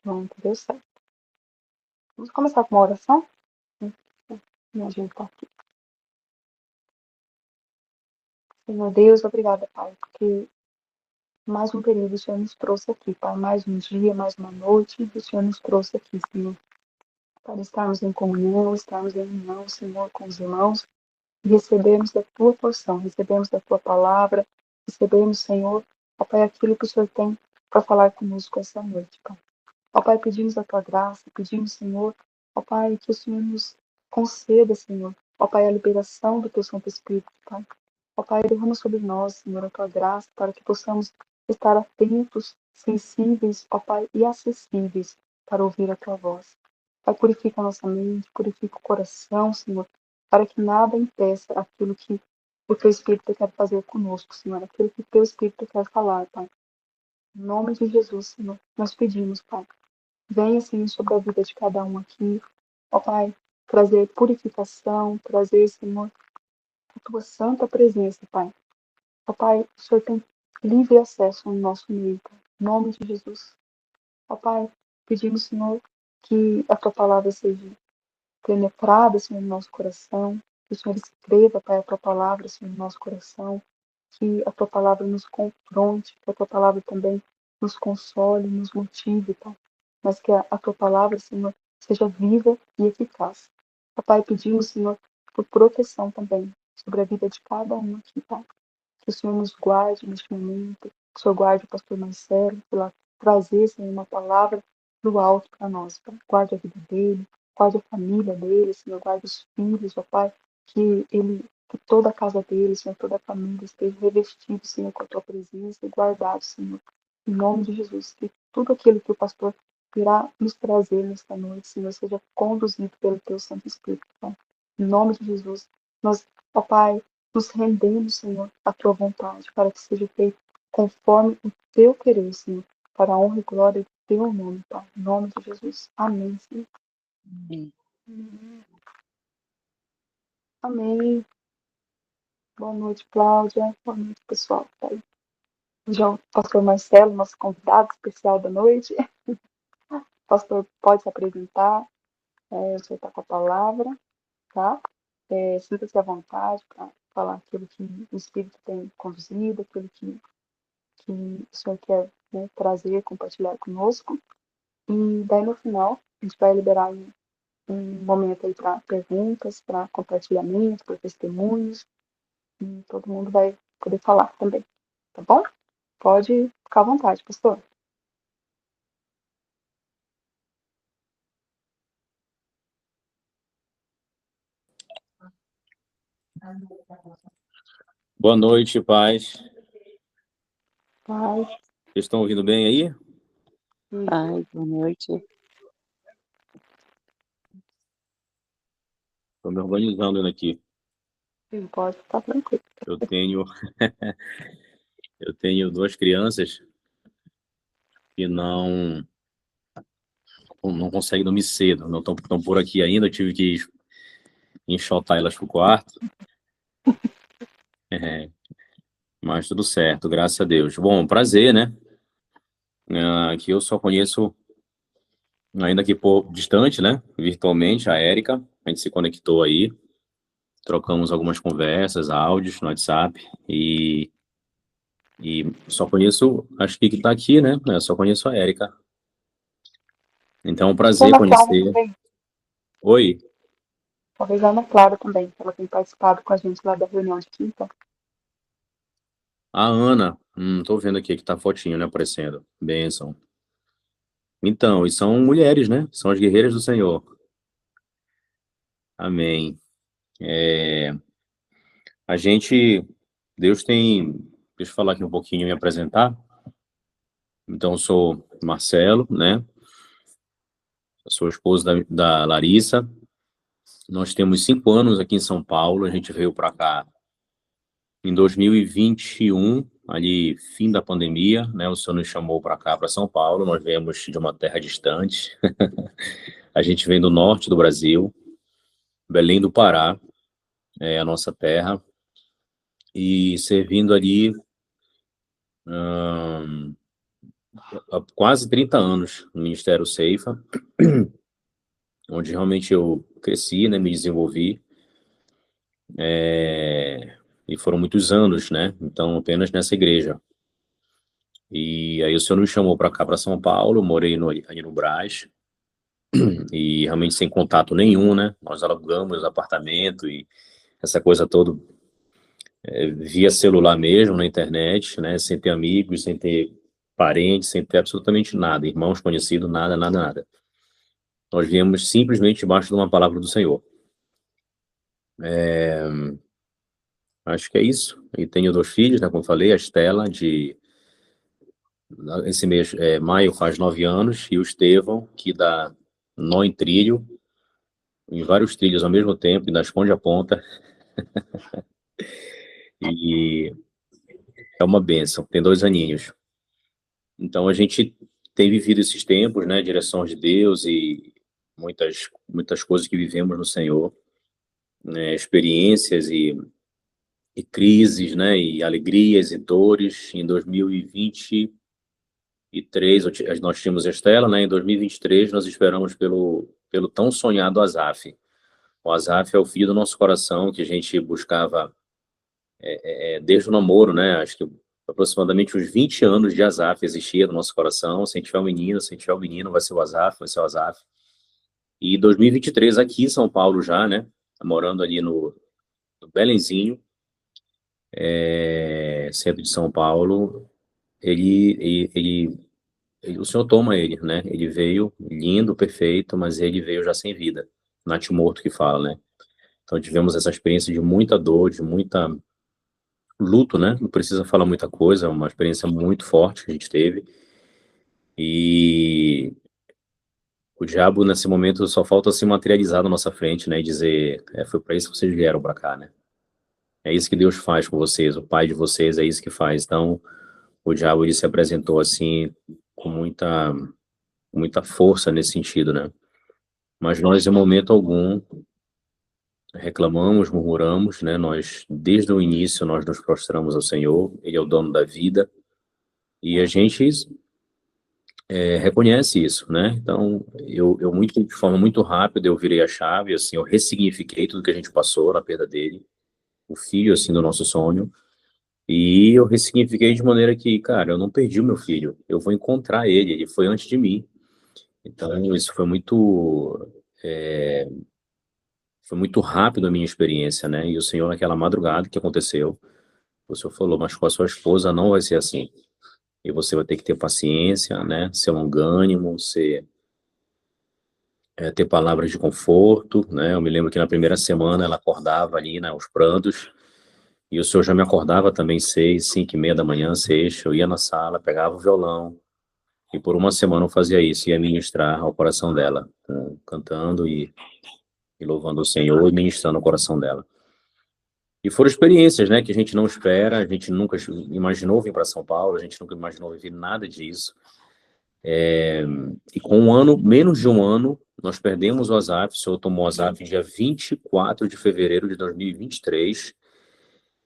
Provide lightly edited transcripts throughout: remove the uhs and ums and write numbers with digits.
Pronto, deu certo. Vamos começar com uma oração? Me ajeitar aqui. Senhor Deus, obrigada, Pai, porque mais um período o Senhor nos trouxe aqui, Pai. Mais um dia, mais uma noite, o Senhor nos trouxe aqui, Senhor. Para estarmos em comunhão, estarmos em união, Senhor, com os irmãos e recebermos da Tua porção, recebermos da Tua palavra, recebermos, Senhor, ó Pai, aquilo que o Senhor tem para falar conosco essa noite, Pai. Ó Pai, pedimos a Tua graça, pedimos, Senhor, ó Pai, que o Senhor nos conceda, Senhor, ó Pai, a liberação do Teu Santo Espírito, Pai. Ó Pai, derrama sobre nós, Senhor, a Tua graça, para que possamos estar atentos, sensíveis, ó Pai, e acessíveis para ouvir a Tua voz. Pai, purifica a nossa mente, purifica o coração, Senhor, para que nada impeça aquilo que o Teu Espírito quer fazer conosco, Senhor, aquilo que o Teu Espírito quer falar, Pai. Em nome de Jesus, Senhor, nós pedimos, Pai. Venha, Senhor, sobre a vida de cada um aqui. Ó Pai, trazer purificação, trazer, Senhor, a Tua santa presença, Pai. Ó Pai, o Senhor tem livre acesso no nosso meio, Pai. Em nome de Jesus. Ó Pai, pedimos, Senhor, que a Tua palavra seja penetrada, Senhor, no nosso coração. Que o Senhor escreva, Pai, a Tua palavra, Senhor, no nosso coração. Que a Tua palavra nos confronte, que a Tua palavra também nos console, nos motive, Pai. Mas que a Tua palavra, Senhor, seja viva e eficaz. Pai, pedimos, Senhor, por proteção também sobre a vida de cada um aqui, Pai. Que o Senhor nos guarde neste momento, que o Senhor guarde o pastor Marcelo, pela trazer, Senhor, uma palavra do alto para nós, Pai. Guarde a vida dele, guarde a família dele, Senhor, guarde os filhos, ó Pai, que toda a casa dele, Senhor, toda a família esteja revestido, Senhor, com a tua presença e guardado, Senhor, em nome de Jesus, que tudo aquilo que o pastor irá nos trazer nesta noite, Senhor, seja conduzido pelo teu Santo Espírito, Pai. Em nome de Jesus, nós, ó Pai, nos rendemos, Senhor, à tua vontade, para que seja feito conforme o teu querer, Senhor, para a honra e glória do teu nome, Pai. Em nome de Jesus. Amém, Senhor. Amém. Amém. Boa noite, Cláudia. Boa noite, pessoal. Tá aí. Já o pastor Marcelo, nosso convidado especial da noite. O pastor pode se apresentar. O senhor está com a palavra, tá? Sinta-se à vontade para falar aquilo que o Espírito tem conduzido, aquilo que o senhor quer, né, trazer, compartilhar conosco. E daí no final a gente vai liberar um momento aí para perguntas, para compartilhamento, para testemunhos. E todo mundo vai poder falar também, tá bom? Pode ficar à vontade, pastor. Boa noite, paz. Paz. Vocês estão ouvindo bem aí? Paz, boa noite. Estou me organizando aqui. Sim, pode ficar tranquilo. Eu tenho duas crianças que não conseguem dormir cedo, não estão por aqui ainda, eu tive que enxotar elas pro quarto. Mas tudo certo, graças a Deus. Bom, prazer, né? Que eu só conheço, ainda que distante, né? Virtualmente, a Érica. A gente se conectou aí, trocamos algumas conversas, áudios no WhatsApp e só conheço, acho que tá aqui, né? Eu só conheço a Érica. Então é um prazer conhecer. Oi? Talvez a Ana Clara também, ela tem participado com a gente lá da reunião de quinta. A Ana, tô vendo aqui que tá a fotinho, né, aparecendo. Bênção. Então, e são mulheres, né? São as guerreiras do Senhor. Amém. A gente, Deus tem, deixa eu falar aqui um pouquinho, me apresentar. Então, eu sou Marcelo, né? Eu sou esposo da Larissa. Nós temos 5 anos aqui em São Paulo. A gente veio para cá em 2021, ali, fim da pandemia, né? O Senhor nos chamou para cá, para São Paulo. Nós viemos de uma terra distante. A gente vem do norte do Brasil, Belém do Pará, é a nossa terra, e servindo ali há quase 30 anos no Ministério Ceifa, onde realmente eu cresci, né, me desenvolvi, e foram muitos anos, né, então apenas nessa igreja. E aí o Senhor me chamou para cá, para São Paulo, morei ali no Brás, e realmente sem contato nenhum, né, nós alugamos apartamento e essa coisa toda, via celular mesmo, na internet, né, sem ter amigos, sem ter parentes, sem ter absolutamente nada, irmãos conhecidos, nada, nada, nada. Nós viemos simplesmente debaixo de uma palavra do Senhor. Acho que é isso. E tenho 2 filhos, né, como eu falei, a Estela, esse mês, maio, faz 9 anos, e o Estevão, que dá nó em trilho, em vários trilhos ao mesmo tempo, ainda esconde a ponta, e é uma bênção, tem 2 aninhos. Então a gente tem vivido esses tempos, né, direção de Deus e muitas coisas que vivemos no Senhor, né, experiências e crises, né, e alegrias e dores. Em 2023 nós tínhamos a Estela, né, em 2023 nós esperamos pelo tão sonhado Asaf. O Asaf é o filho do nosso coração, que a gente buscava desde o namoro, né, acho que aproximadamente uns 20 anos de Asaf existia no nosso coração. Se a gente tiver um menino, se a gente tiver um menino, vai ser o Asaf, vai ser o Asaf. E 2023 aqui em São Paulo já, né, morando ali no Belenzinho, centro de São Paulo, o Senhor toma ele, né? Ele veio lindo, perfeito, mas ele veio já sem vida, natimorto que fala, né? Então tivemos essa experiência de muita dor, de muita luto, né? Não precisa falar muita coisa, é uma experiência muito forte que a gente teve. E o diabo, nesse momento, só falta se materializar na nossa frente, né? E dizer, foi para isso que vocês vieram para cá, né? É isso que Deus faz com vocês, o Pai de vocês é isso que faz. Então, o diabo, ele se apresentou assim, com muita força nesse sentido, né? Mas nós, em momento algum, reclamamos, murmuramos, né? Nós, desde o início, nós nos prostramos ao Senhor, Ele é o dono da vida, e a gente reconhece isso, né? Então, de forma muito rápida, eu virei a chave, assim, eu ressignifiquei tudo que a gente passou na perda dele, o filho, assim, do nosso sonho, e eu ressignifiquei de maneira que, cara, eu não perdi o meu filho, eu vou encontrar ele foi antes de mim. Então, isso foi muito rápido a minha experiência, né? E o Senhor, naquela madrugada que aconteceu, o Senhor falou, mas com a sua esposa não vai ser assim. E você vai ter que ter paciência, né? Ser longânimo, ter palavras de conforto, né? Eu me lembro que na primeira semana ela acordava ali, né, aos prantos, e o Senhor já me acordava também 6, 5:30 da manhã, 6, eu ia na sala, pegava o violão, e por uma semana eu fazia isso, ia ministrar ao coração dela, cantando e louvando o Senhor e ministrando ao coração dela. E foram experiências, né, que a gente não espera, a gente nunca imaginou vir para São Paulo, a gente nunca imaginou viver nada disso. E com menos de um ano, nós perdemos o Asaf. O Senhor tomou o Asaf dia 24 de fevereiro de 2023,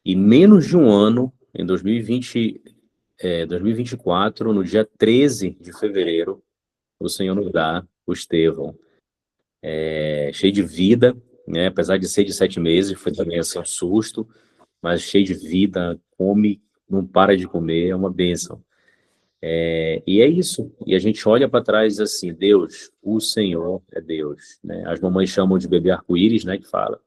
e menos de um ano, em 2024, no dia 13 de fevereiro, o Senhor nos dá o Estevão, cheio de vida, né, apesar de ser de 7 meses, foi também assim um susto, mas cheio de vida, come, não para de comer, é uma bênção. E é isso, e a gente olha para trás e diz assim, Deus, o Senhor é Deus, né? As mamães chamam de bebê arco-íris, né, que fala.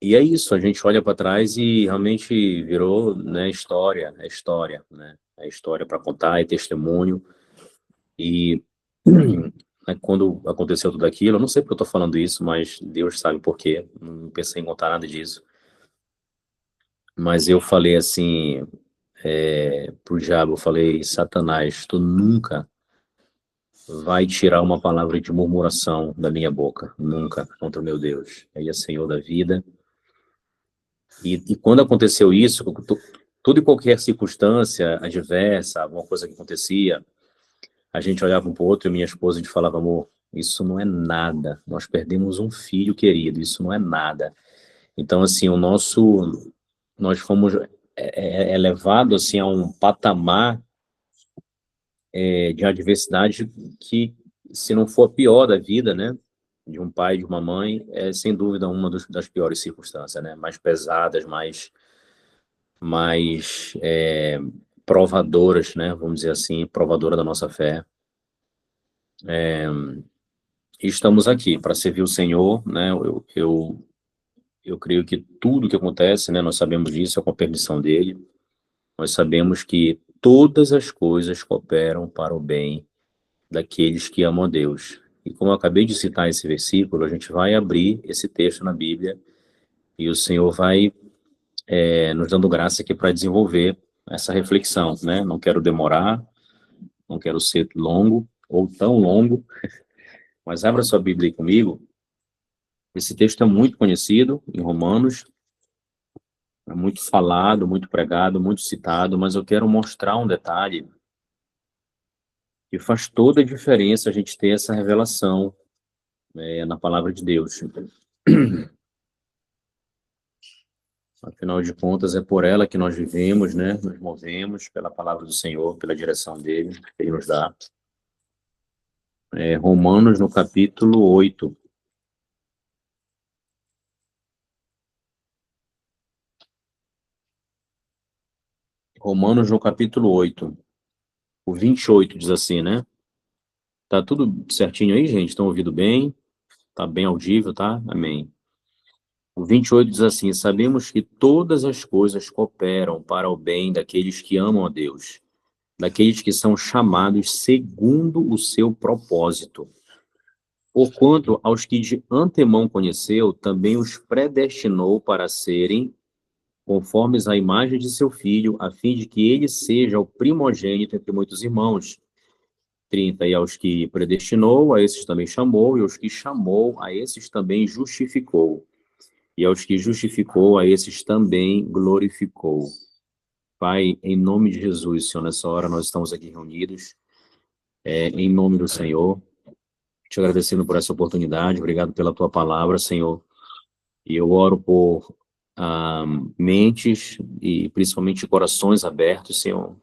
E é isso, a gente olha para trás e realmente virou, né, história, né? É história para contar, é testemunho. E né, quando aconteceu tudo aquilo, eu não sei porque eu estou falando isso, mas Deus sabe por quê, não pensei em contar nada disso. Mas eu falei assim, pro diabo, eu falei, Satanás, tu nunca vai tirar uma palavra de murmuração da minha boca, nunca, contra o meu Deus. Ele é Senhor da vida. E quando aconteceu isso, tudo e qualquer circunstância adversa, alguma coisa que acontecia, a gente olhava um para o outro e minha esposa, a gente falava, amor, isso não é nada, nós perdemos um filho querido, isso não é nada. Então, assim, nós fomos é levado assim a um patamar de adversidade que, se não for a pior da vida, né, de um pai e de uma mãe, é sem dúvida uma das piores circunstâncias, né, mais pesadas, mais provadoras, né, vamos dizer assim, provadora da nossa fé. E estamos aqui para servir o Senhor, né, eu creio que tudo que acontece, né, nós sabemos disso, é com a permissão dele. Nós sabemos que todas as coisas cooperam para o bem daqueles que amam a Deus. E como eu acabei de citar esse versículo, a gente vai abrir esse texto na Bíblia e o Senhor vai nos dando graça aqui para desenvolver essa reflexão, né? Não quero demorar, não quero ser longo ou tão longo, mas abra sua Bíblia aí comigo. Esse texto é muito conhecido em Romanos, é muito falado, muito pregado, muito citado, mas eu quero mostrar um detalhe que faz toda a diferença a gente ter essa revelação na palavra de Deus. Afinal de contas, é por ela que nós vivemos, né? Nos movemos pela palavra do Senhor, pela direção dele, que ele nos dá. Romanos, no capítulo 8. Romanos, no capítulo 8. O 28 diz assim, né? Tá tudo certinho aí, gente? Estão ouvindo bem? Tá bem audível, tá? Amém. O 28 diz assim: sabemos que todas as coisas cooperam para o bem daqueles que amam a Deus, daqueles que são chamados segundo o seu propósito. Porquanto aos que de antemão conheceu, também os predestinou para serem conformes à imagem de seu filho, a fim de que ele seja o primogênito entre muitos irmãos. 30. E aos que predestinou, a esses também chamou, e aos que chamou, a esses também justificou. E aos que justificou, a esses também glorificou. Pai, em nome de Jesus, Senhor, nessa hora nós estamos aqui reunidos, em nome do Senhor, te agradecendo por essa oportunidade, obrigado pela tua palavra, Senhor, e eu oro por mentes e principalmente corações abertos, Senhor,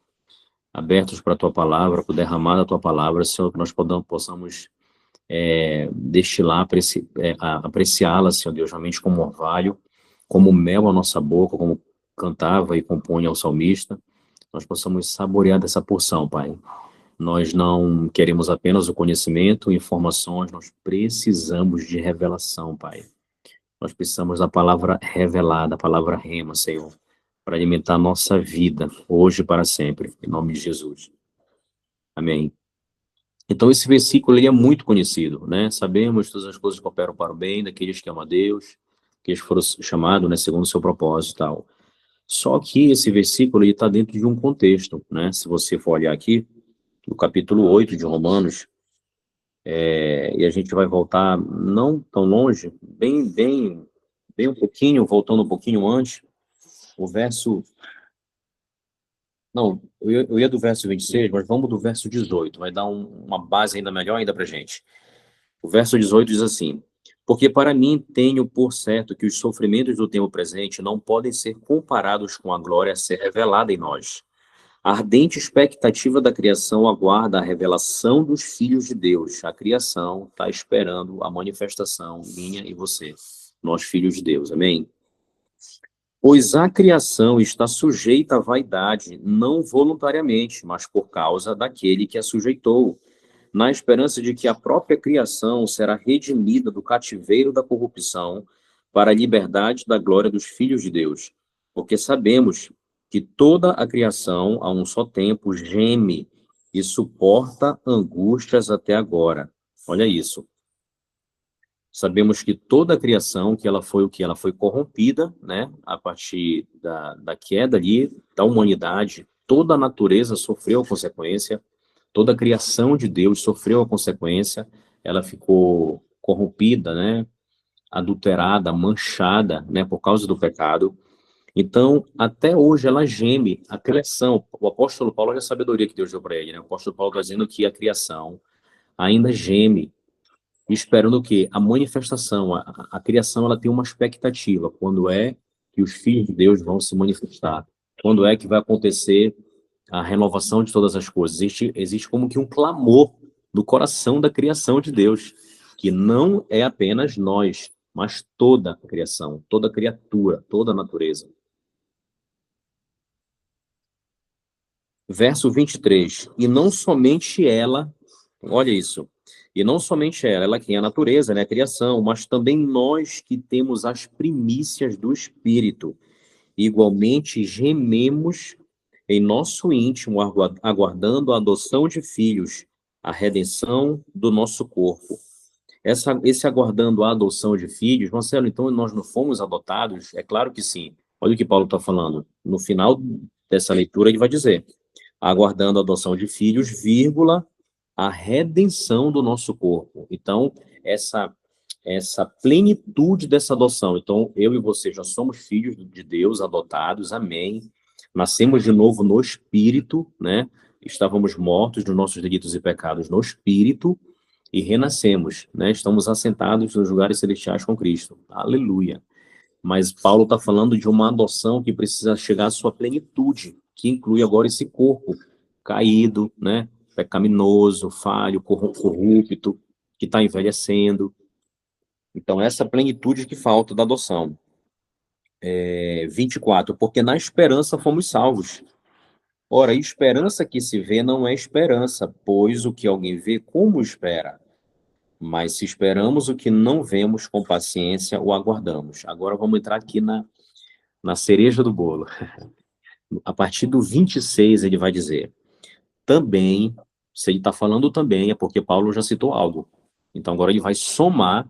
abertos para a tua palavra, para o derramar da tua palavra, Senhor, que nós possamos destilar, apreciá-la, Senhor Deus, realmente como orvalho, como mel à nossa boca, como cantava e compunha o salmista, nós possamos saborear dessa porção, Pai. Nós não queremos apenas o conhecimento, informações, nós precisamos de revelação, Pai. Nós precisamos da palavra revelada, a palavra rema, Senhor, para alimentar a nossa vida, hoje e para sempre, em nome de Jesus. Amém. Então, esse versículo ele é muito conhecido, né? Sabemos que todas as coisas cooperam para o bem daqueles que amam a Deus, que eles foram chamados, né, segundo o seu propósito e tal. Só que esse versículo está dentro de um contexto, né? Se você for olhar aqui, no capítulo 8 de Romanos, e a gente vai voltar não tão longe, bem um pouquinho, voltando um pouquinho antes, o verso... Não, eu ia do verso 26, mas vamos do verso 18, vai dar uma base ainda melhor ainda para a gente. O verso 18 diz assim: porque para mim tenho por certo que os sofrimentos do tempo presente não podem ser comparados com a glória a ser revelada em nós. A ardente expectativa da criação aguarda a revelação dos filhos de Deus. A criação está esperando a manifestação minha e você, nós filhos de Deus. Amém? Pois a criação está sujeita à vaidade, não voluntariamente, mas por causa daquele que a sujeitou, na esperança de que a própria criação será redimida do cativeiro da corrupção para a liberdade da glória dos filhos de Deus. Porque sabemos que toda a criação, a um só tempo, geme e suporta angústias até agora. Olha isso. Sabemos que toda a criação, que ela foi o que? Ela foi corrompida, né? A partir da queda ali, da humanidade, toda a natureza sofreu a consequência, toda a criação de Deus sofreu a consequência, ela ficou corrompida, né? Adulterada, manchada, né? Por causa do pecado. Então, até hoje ela geme, a criação. O apóstolo Paulo, olha a sabedoria que Deus deu para ele, né? O apóstolo Paulo está dizendo que a criação ainda geme, esperando o quê? A manifestação. A criação ela tem uma expectativa, quando é que os filhos de Deus vão se manifestar. Quando é que vai acontecer a renovação de todas as coisas? Existe como que um clamor no coração da criação de Deus, que não é apenas nós, mas toda a criação, toda criatura, toda a natureza. Verso 23. E não somente ela, olha isso, e não somente ela que é a natureza, né, a criação, mas também nós que temos as primícias do Espírito. Igualmente gememos em nosso íntimo, aguardando a adoção de filhos, a redenção do nosso corpo. Esse aguardando a adoção de filhos, Marcelo, então nós não fomos adotados? É claro que sim. Olha o que Paulo está falando. No final dessa leitura, ele vai dizer: aguardando a adoção de filhos, vírgula, a redenção do nosso corpo. Então, essa plenitude dessa adoção. Então, eu e você já somos filhos de Deus, adotados, amém. Nascemos de novo no Espírito, né? Estávamos mortos nos nossos delitos e pecados no Espírito e renascemos, né? Estamos assentados nos lugares celestiais com Cristo. Aleluia. Mas Paulo está falando de uma adoção que precisa chegar à sua plenitude, que inclui agora esse corpo caído, né? Pecaminoso, falho, corrupto, que está envelhecendo. Então, essa plenitude que falta da adoção. 24, porque na esperança fomos salvos. Ora, esperança que se vê não é esperança, pois o que alguém vê, como espera? Mas se esperamos o que não vemos, com paciência o aguardamos. Agora vamos entrar aqui na cereja do bolo. A partir do 26, ele vai dizer, também, se ele está falando também, é porque Paulo já citou algo. Então, agora ele vai somar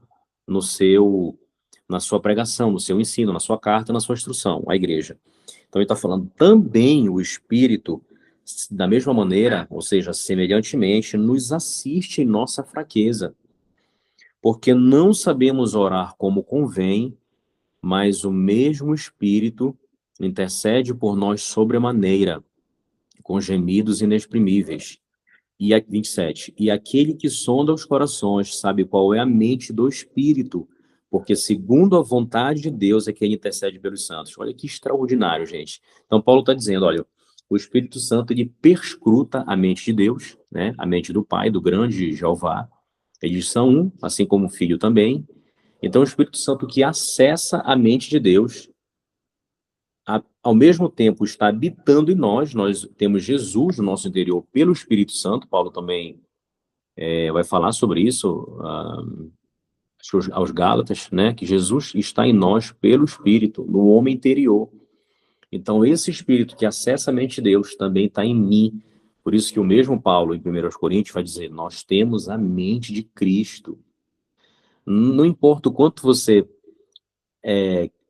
na sua pregação, no seu ensino, na sua carta, na sua instrução à igreja. Então, ele está falando também o Espírito, da mesma maneira, ou seja, semelhantemente, nos assiste em nossa fraqueza, porque não sabemos orar como convém, mas o mesmo Espírito intercede por nós sobremaneira, com gemidos inexprimíveis. E 27. E aquele que sonda os corações sabe qual é a mente do Espírito, porque segundo a vontade de Deus é que ele intercede pelos santos. Olha que extraordinário, gente. Então Paulo está dizendo, olha, o Espírito Santo ele perscruta a mente de Deus, né? A mente do Pai, do grande Jeová. Eles são um, assim como o Filho também. Então o Espírito Santo que acessa a mente de Deus, ao mesmo tempo está habitando em nós temos Jesus no nosso interior pelo Espírito Santo. Paulo também vai falar sobre isso aos Gálatas, né? Que Jesus está em nós pelo Espírito, no homem interior. Então, esse Espírito que acessa a mente de Deus também está em mim. Por isso que o mesmo Paulo, em 1 Coríntios, vai dizer, nós temos a mente de Cristo. Não importa o quanto você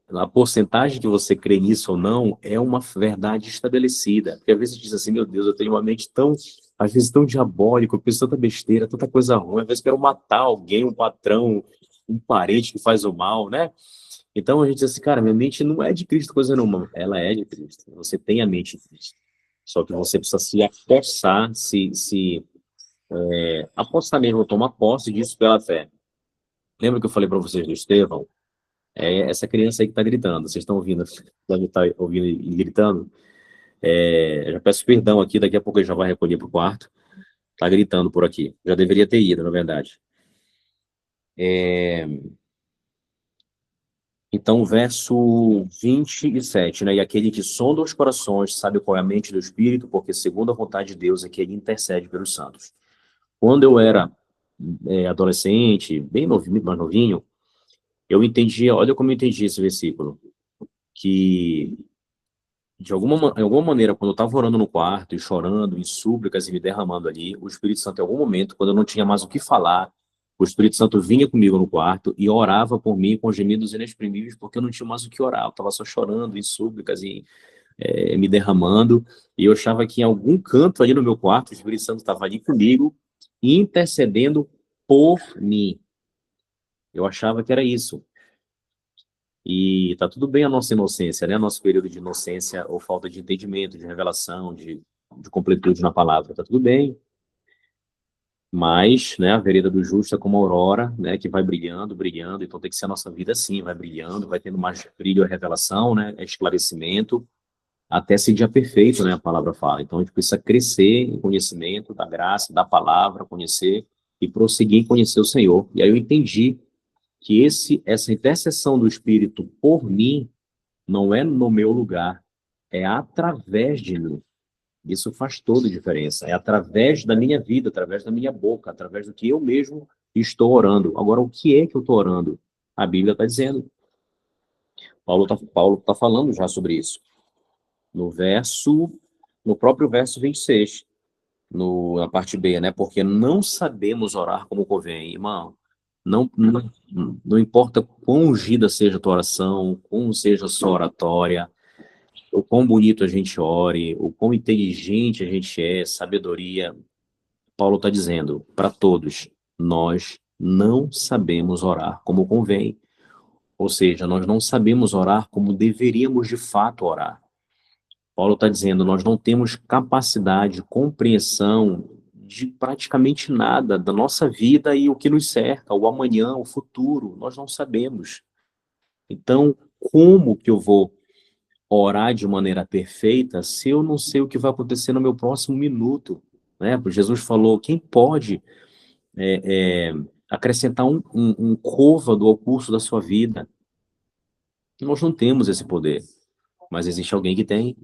a porcentagem que você crê nisso ou não é uma verdade estabelecida. Porque às vezes diz assim, meu Deus, eu tenho uma mente tão, às vezes tão diabólica, eu penso tanta besteira, tanta coisa ruim, às vezes quero matar alguém, um patrão, um parente que faz o mal, né? Então a gente diz assim, cara, minha mente não é de Cristo coisa nenhuma, ela é de Cristo. Você tem a mente de Cristo. Só que você precisa se apossar, apossar mesmo, tomar posse disso pela fé. Lembra que eu falei para vocês do Estevão? É essa criança aí que está gritando. Vocês estão ouvindo, deve estar ouvindo e gritando. Já peço perdão aqui, daqui a pouco ele já vai recolher para o quarto. Está gritando por aqui. Já deveria ter ido, na verdade. Então, verso 27, né? E aquele que sonda os corações sabe qual é a mente do Espírito, porque segundo a vontade de Deus é que ele intercede pelos santos. Quando eu era adolescente, bem novinho, mais novinho, eu entendia, olha como eu entendi esse versículo, que de alguma maneira, quando eu estava orando no quarto e chorando em súplicas e me derramando ali, o Espírito Santo, em algum momento, quando eu não tinha mais o que falar, o Espírito Santo vinha comigo no quarto e orava por mim com gemidos inexprimíveis, porque eu não tinha mais o que orar, eu estava só chorando em súplicas e me derramando, e eu achava que em algum canto ali no meu quarto, o Espírito Santo estava ali comigo, intercedendo por mim. Eu achava que era isso. E tá tudo bem a nossa inocência, né? Nosso período de inocência ou falta de entendimento, de revelação, de completude na palavra, tá tudo bem. Mas, né, a vereda do justo é como a aurora, né, que vai brilhando, brilhando. Então tem que ser a nossa vida assim, vai brilhando, vai tendo mais brilho a revelação, né, esclarecimento. até ser dia perfeito, né, a palavra fala. Então a gente precisa crescer em conhecimento da graça, da palavra, conhecer e prosseguir em conhecer o Senhor. E aí eu entendi que essa intercessão do Espírito por mim não é no meu lugar, é através de mim. Isso faz toda a diferença. É através da minha vida, através da minha boca, através do que eu mesmo estou orando. Agora, o que é que eu estou orando? A Bíblia está dizendo. Paulo tá falando já sobre isso. No próprio verso 26, na parte B, né? Porque não sabemos orar como convém, irmão. Não importa quão ungida seja a tua oração, como seja a sua oratória, o quão bonito a gente ore, o quão inteligente a gente é, sabedoria. Paulo está dizendo para todos: nós não sabemos orar como convém. Ou seja, nós não sabemos orar como deveríamos de fato orar. Paulo está dizendo: nós não temos capacidade, compreensão de praticamente nada da nossa vida e o que nos cerca, o amanhã, o futuro, nós não sabemos. Então, como que eu vou orar de maneira perfeita se eu não sei o que vai acontecer no meu próximo minuto? Né? Porque Jesus falou: quem pode acrescentar um côvado ao curso da sua vida? Nós não temos esse poder, mas existe alguém que tem.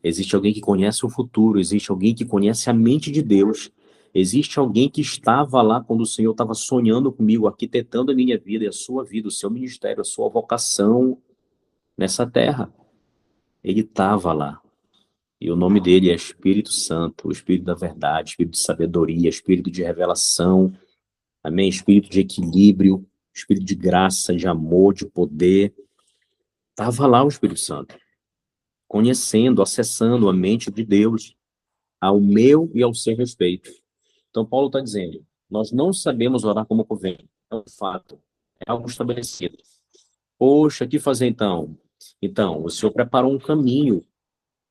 Existe alguém que conhece o futuro, existe alguém que conhece a mente de Deus, existe alguém que estava lá quando o Senhor estava sonhando comigo, arquitetando a minha vida e a sua vida, o seu ministério, a sua vocação nessa terra. Ele estava lá. E o nome dele é Espírito Santo, o Espírito da verdade, Espírito de sabedoria, Espírito de revelação, amém? Espírito de equilíbrio, Espírito de graça, de amor, de poder. Estava lá o Espírito Santo, conhecendo, acessando a mente de Deus, ao meu e ao seu respeito. Então, Paulo está dizendo: nós não sabemos orar como convém. É um fato, é algo estabelecido. Poxa, o que fazer então? Então, o Senhor preparou um caminho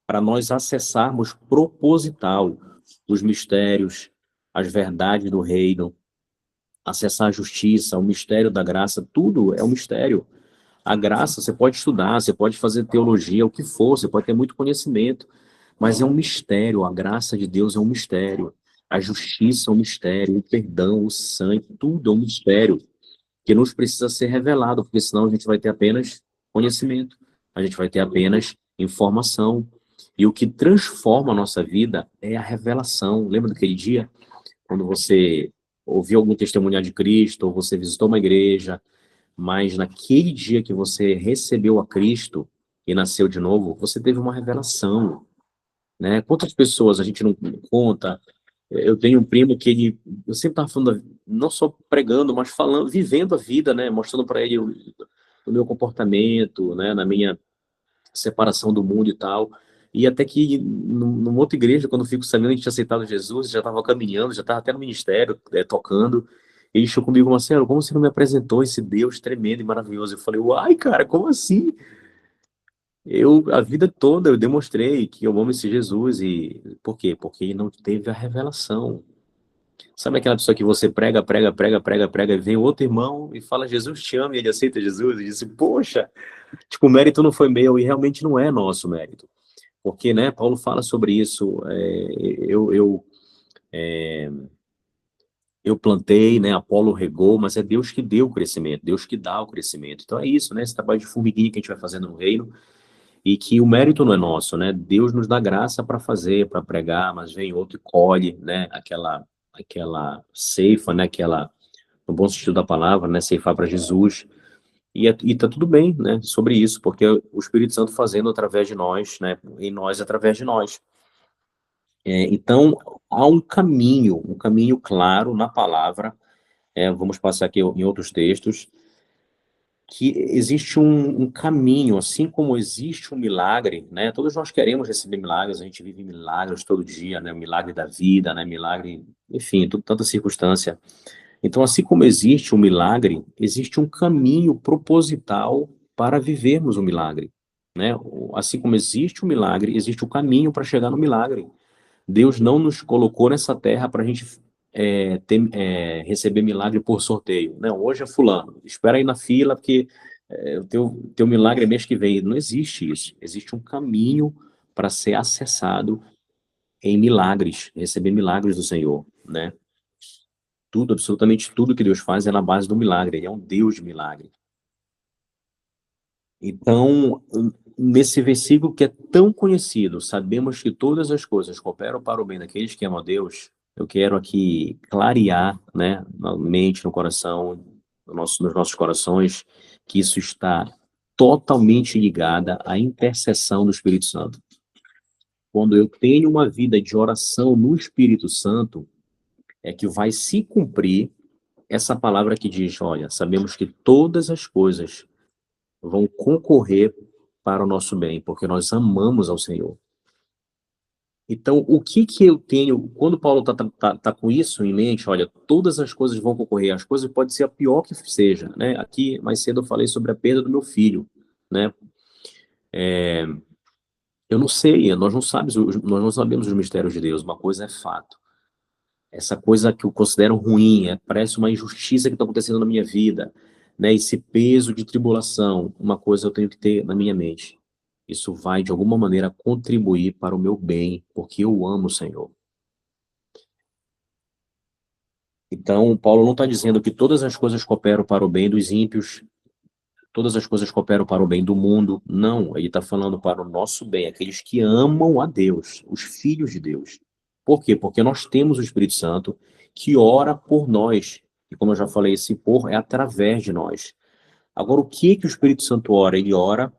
para nós acessarmos proposital os mistérios, as verdades do reino, acessar a justiça, o mistério da graça, tudo é um mistério. A graça, você pode estudar, você pode fazer teologia, o que for, você pode ter muito conhecimento, mas é um mistério, a graça de Deus é um mistério, a justiça é um mistério, o perdão, o sangue, tudo é um mistério que nos precisa ser revelado, porque senão a gente vai ter apenas conhecimento, a gente vai ter apenas informação, e o que transforma a nossa vida é a revelação. Lembra daquele dia, quando você ouviu algum testemunhar de Cristo, ou você visitou uma igreja, mas naquele dia que você recebeu a Cristo e nasceu de novo, você teve uma revelação, né? Quantas pessoas a gente não conta? Eu tenho um primo que eu sempre estava falando, não só pregando, mas falando, vivendo a vida, né? Mostrando para ele o meu comportamento, né? Na minha separação do mundo e tal. E até que numa outra igreja, quando eu fico sabendo que a gente tinha aceitado Jesus, já estava caminhando, já estava até no ministério, tocando. Ele chegou comigo: Marcelo, como você não me apresentou esse Deus tremendo e maravilhoso? Eu falei: uai, cara, como assim? A vida toda eu demonstrei que eu amo esse Jesus. E por quê? Porque ele não teve a revelação. Sabe aquela pessoa que você prega, prega, prega, prega, prega, e vem outro irmão e fala: Jesus te ama, e ele aceita Jesus, e diz: poxa, tipo, o mérito não foi meu, e realmente não é nosso mérito. Porque, né, Paulo fala sobre isso, eu plantei, né, Apolo regou, mas é Deus que deu o crescimento, Deus que dá o crescimento. Então é isso, né, esse trabalho de formiguinha que a gente vai fazendo no reino, e que o mérito não é nosso, né, Deus nos dá graça para fazer, para pregar, mas vem outro e colhe, né, aquela ceifa, né, no bom sentido da palavra, né, ceifar para Jesus, e tá tudo bem, né, sobre isso, porque o Espírito Santo fazendo através de nós, né, em nós através de nós. Então, há um caminho claro na palavra, vamos passar aqui em outros textos, que existe um caminho, assim como existe um milagre, né? Todos nós queremos receber milagres, a gente vive milagres todo dia, né? Milagre da vida, né? Milagre, enfim, tanta circunstância. Então, assim como existe um milagre, existe um caminho proposital para vivermos o milagre, né? Assim como existe um milagre, existe o caminho para chegar no milagre. Deus não nos colocou nessa terra para a gente receber milagre por sorteio. Não, hoje é fulano, espera aí na fila, porque o teu milagre é mês que vem. Não existe isso. Existe um caminho para ser acessado em milagres, receber milagres do Senhor, né? Tudo, absolutamente tudo que Deus faz é na base do milagre, Ele é um Deus de milagre. Então, nesse versículo que é tão conhecido, sabemos que todas as coisas cooperam para o bem daqueles que amam a Deus, eu quero aqui clarear, né, na mente, no coração, nos nossos corações, que isso está totalmente ligada à intercessão do Espírito Santo. Quando eu tenho uma vida de oração no Espírito Santo, é que vai se cumprir essa palavra que diz, olha, sabemos que todas as coisas vão concorrer para o nosso bem, porque nós amamos ao Senhor. Então, o que eu tenho, quando Paulo tá com isso em mente, olha, todas as coisas vão concorrer, as coisas podem ser a pior que seja, né? Aqui, mais cedo eu falei sobre a perda do meu filho, né? Eu não sei, nós não sabemos os mistérios de Deus, uma coisa é fato. Essa coisa que eu considero ruim, parece uma injustiça que está acontecendo na minha vida, né? Esse peso de tribulação, uma coisa eu tenho que ter na minha mente. Isso vai, de alguma maneira, contribuir para o meu bem, porque eu amo o Senhor. Então, Paulo não está dizendo que todas as coisas cooperam para o bem dos ímpios, todas as coisas cooperam para o bem do mundo. Não, ele está falando para o nosso bem, aqueles que amam a Deus, os filhos de Deus. Por quê? Porque nós temos o Espírito Santo que ora por nós. E como eu já falei, esse por é através de nós. Agora, o que o Espírito Santo ora? Ele ora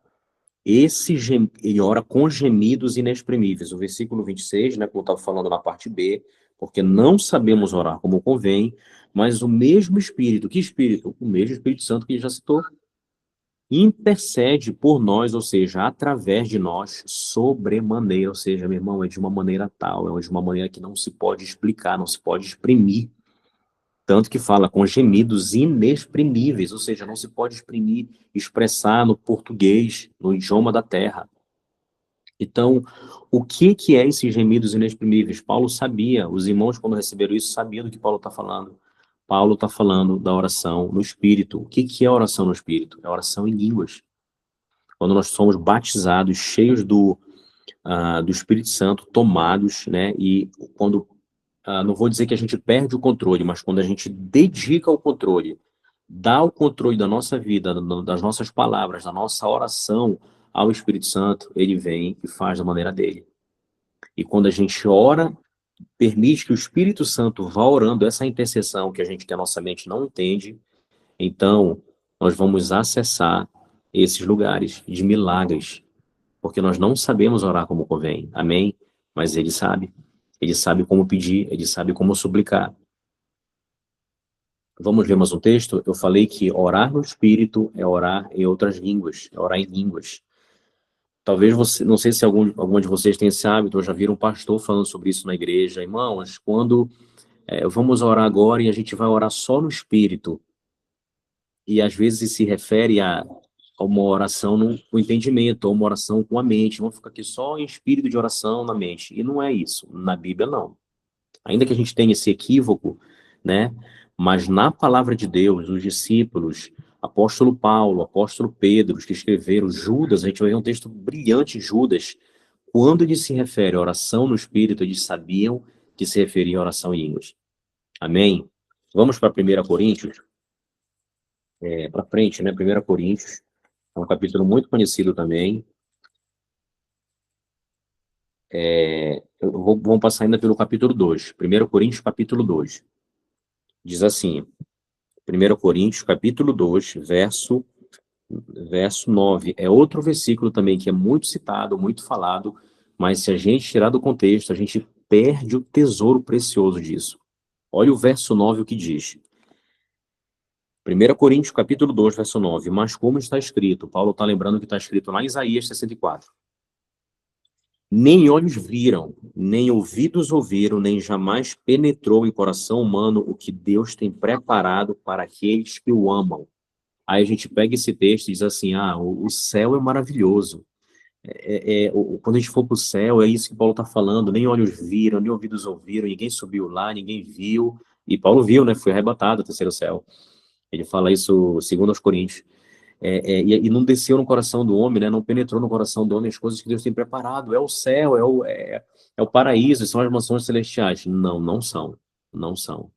ele ora com gemidos inexprimíveis. O versículo 26, né, como eu estava falando na parte B, porque não sabemos orar como convém, mas o mesmo Espírito, que Espírito? O mesmo Espírito Santo que ele já citou, intercede por nós, ou seja, através de nós, sobremaneira, ou seja, meu irmão, é de uma maneira tal, é de uma maneira que não se pode explicar, não se pode exprimir. Tanto que fala com gemidos inexprimíveis, ou seja, não se pode exprimir, expressar no português, no idioma da terra. Então, o que é esses gemidos inexprimíveis? Paulo sabia, os irmãos, quando receberam isso, sabiam do que Paulo está falando. Paulo está falando da oração no Espírito. O que é oração no Espírito? É oração em línguas. Quando nós somos batizados, cheios do Espírito Santo, tomados, né? E quando não vou dizer que a gente perde o controle, mas quando a gente dedica o controle, dá o controle da nossa vida, das nossas palavras, da nossa oração ao Espírito Santo, ele vem e faz da maneira dele. E quando a gente ora, permite que o Espírito Santo vá orando essa intercessão que a gente, que a nossa mente não entende, então nós vamos acessar esses lugares de milagres, porque nós não sabemos orar como convém, amém? Mas ele sabe. Ele sabe como pedir, ele sabe como suplicar. Vamos ver mais um texto? Eu falei que orar no Espírito é orar em outras línguas, é orar em línguas. Talvez você, não sei se algum de vocês tem esse hábito, eu já vi um pastor falando sobre isso na igreja. Irmãos, quando vamos orar agora e a gente vai orar só no Espírito, e às vezes se refere a uma oração no entendimento, ou uma oração com a mente. Vamos ficar aqui só em espírito de oração na mente. E não é isso, na Bíblia não. Ainda que a gente tenha esse equívoco, né? Mas na palavra de Deus, os discípulos, apóstolo Paulo, apóstolo Pedro, que escreveram, Judas, a gente vai ver um texto brilhante em Judas, quando ele se refere à oração no Espírito, eles sabiam que se referia à oração em línguas. Amém? Vamos para 1 Coríntios, para frente, né? 1 Coríntios, é um capítulo muito conhecido também. Vamos passar ainda pelo capítulo 2, 1 Coríntios, capítulo 2. Diz assim, 1 Coríntios, capítulo 2, verso 9. É outro versículo também que é muito citado, muito falado, mas se a gente tirar do contexto, a gente perde o tesouro precioso disso. Olha o verso 9, o que diz. 1 Coríntios, capítulo 2, verso 9. Mas como está escrito, Paulo está lembrando que está escrito lá em Isaías 64. Nem olhos viram, nem ouvidos ouviram, nem jamais penetrou em coração humano o que Deus tem preparado para aqueles que o amam. Aí a gente pega esse texto e diz assim, o céu é maravilhoso. Quando a gente for para o céu, é isso que Paulo está falando, nem olhos viram, nem ouvidos ouviram, ninguém subiu lá, ninguém viu. E Paulo viu, né? Foi arrebatado ao terceiro céu. Ele fala isso segundo aos Coríntios. e não desceu no coração do homem, né? Não penetrou no coração do homem as coisas que Deus tem preparado. É o céu, é o paraíso, são as mansões celestiais. Não, não são. Não são.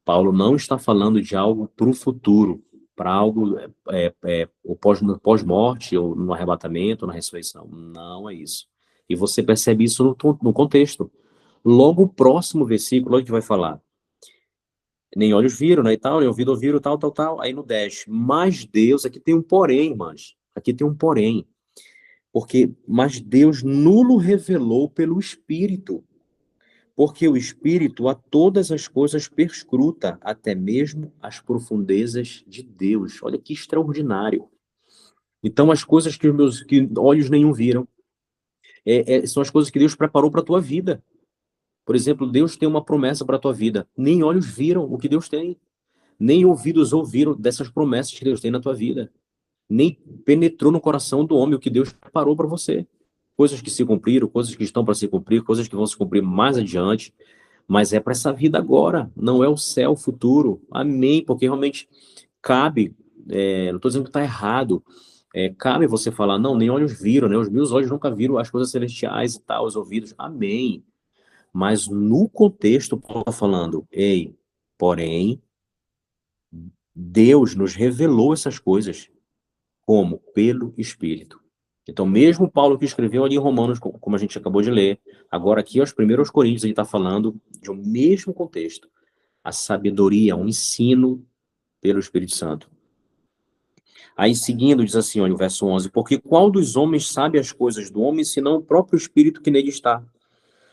Paulo não está falando de algo para o futuro, para algo no pós-morte, ou no arrebatamento, ou na ressurreição. Não é isso. E você percebe isso no contexto. Logo o próximo versículo, onde vai falar? Nem olhos viram, né, e tal, nem ouvido ouviram, tal, tal, tal. Aí no 10. Mas Deus, aqui tem um porém, irmãs. Aqui tem um porém. Mas Deus nulo revelou pelo Espírito. Porque o Espírito a todas as coisas perscruta, até mesmo as profundezas de Deus. Olha que extraordinário. Então, as coisas que olhos nenhum viram, são as coisas que Deus preparou para a tua vida. Por exemplo, Deus tem uma promessa para a tua vida. Nem olhos viram o que Deus tem. Nem ouvidos ouviram dessas promessas que Deus tem na tua vida. Nem penetrou no coração do homem o que Deus preparou para você. Coisas que se cumpriram, coisas que estão para se cumprir, coisas que vão se cumprir mais adiante. Mas é para essa vida agora, não é o céu futuro. Amém, porque realmente cabe, não estou dizendo que está errado, cabe você falar, não, nem olhos viram, né? Os meus olhos nunca viram as coisas celestiais e tal, os ouvidos, amém. Mas no contexto, Paulo está falando, ei, porém, Deus nos revelou essas coisas, como? Pelo Espírito. Então, mesmo Paulo que escreveu ali em Romanos, como a gente acabou de ler, agora aqui aos primeiros Coríntios, ele está falando de um mesmo contexto. A sabedoria, um ensino pelo Espírito Santo. Aí, seguindo, diz assim, olha, o verso 11, porque qual dos homens sabe as coisas do homem, senão o próprio Espírito que nele está?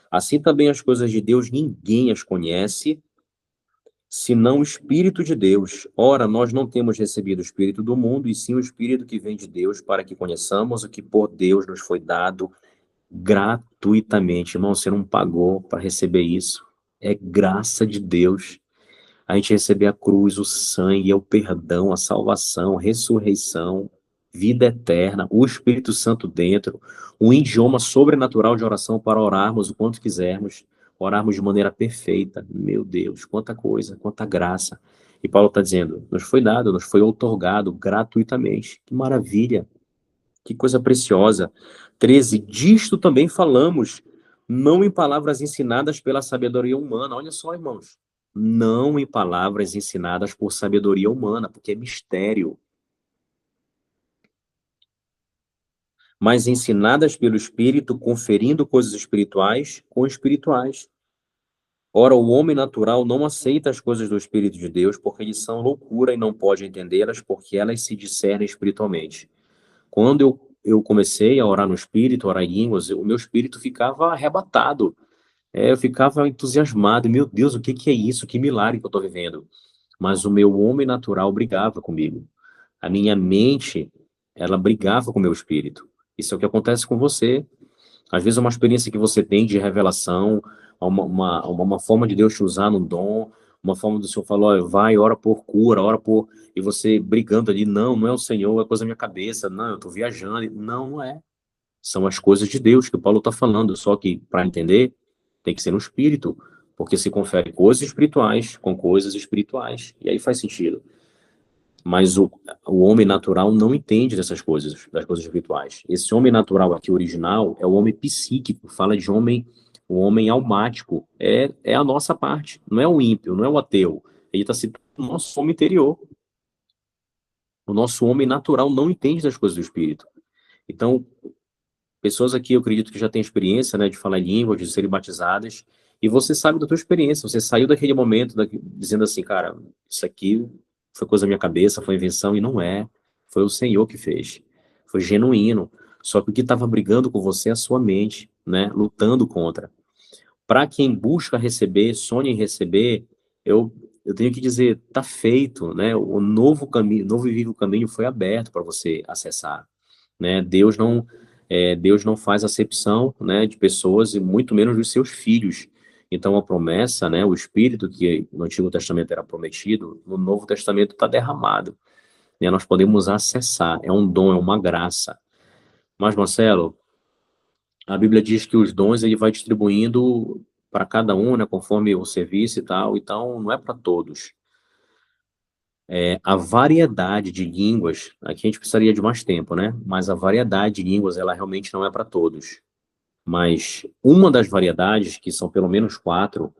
Assim também as coisas de Deus, ninguém as conhece, senão o Espírito de Deus. Ora, nós não temos recebido o Espírito do mundo, e sim o Espírito que vem de Deus, para que conheçamos o que por Deus nos foi dado gratuitamente. Irmão, você não pagou para receber isso. É graça de Deus. A gente receber a cruz, o sangue, o perdão, a salvação, a ressurreição, vida eterna, o Espírito Santo dentro, um idioma sobrenatural de oração para orarmos o quanto quisermos, orarmos de maneira perfeita. Meu Deus, quanta coisa, quanta graça. E Paulo está dizendo, nos foi dado, nos foi outorgado gratuitamente. Que maravilha, que coisa preciosa. 13, disto também falamos, não em palavras ensinadas pela sabedoria humana. Olha só, irmãos. Não em palavras ensinadas por sabedoria humana, porque é mistério. Mas ensinadas pelo Espírito, conferindo coisas espirituais com espirituais. Ora, o homem natural não aceita as coisas do Espírito de Deus, porque eles são loucura e não pode entendê-las, porque elas se discernem espiritualmente. Quando eu comecei a orar no Espírito, orar em línguas, o meu espírito ficava arrebatado. Eu ficava entusiasmado. Meu Deus, o que que é isso? Que milagre que eu estou vivendo. Mas o meu homem natural brigava comigo. A minha mente, ela brigava com o meu espírito. Isso é o que acontece com você. Às vezes é uma experiência que você tem de revelação, uma forma de Deus te usar num dom, uma forma do Senhor falar, olha, vai, ora por cura, ora por... E você brigando ali, não, não é o Senhor, é coisa da minha cabeça, não, eu estou viajando. Não, não é. São as coisas de Deus que o Paulo está falando, só que, para entender, tem que ser no espírito, porque se confere coisas espirituais com coisas espirituais, e aí faz sentido. Mas o homem natural não entende dessas coisas, das coisas espirituais. Esse homem natural aqui, original, é o homem psíquico, fala de homem, o homem almático, é a nossa parte, não é o ímpio, não é o ateu. Ele está citando o nosso homem interior. O nosso homem natural não entende das coisas do espírito. Então, pessoas aqui, eu acredito que já têm experiência, né, de falar em língua, de serem batizadas, e você sabe da tua experiência, você saiu daquele momento dizendo assim, cara, isso aqui foi coisa da minha cabeça, foi invenção, e não é. Foi o Senhor que fez. Foi genuíno. Só que o que estava brigando com você é a sua mente, né, lutando contra. Para quem busca receber, sonha em receber, eu tenho que dizer, tá feito, né, o novo caminho, novo e vivo caminho foi aberto para você acessar, né? Deus não faz acepção, né, de pessoas e muito menos dos seus filhos. Então a promessa, né, o Espírito que no Antigo Testamento era prometido, no Novo Testamento está derramado, né? Nós podemos acessar, é um dom, é uma graça. Mas Marcelo, a Bíblia diz que os dons ele vai distribuindo para cada um, né, conforme o serviço e tal. Então não é para todos. A variedade de línguas, aqui a gente precisaria de mais tempo, né? Mas a variedade de línguas, ela realmente não é para todos. Mas uma das variedades, que são pelo menos 4,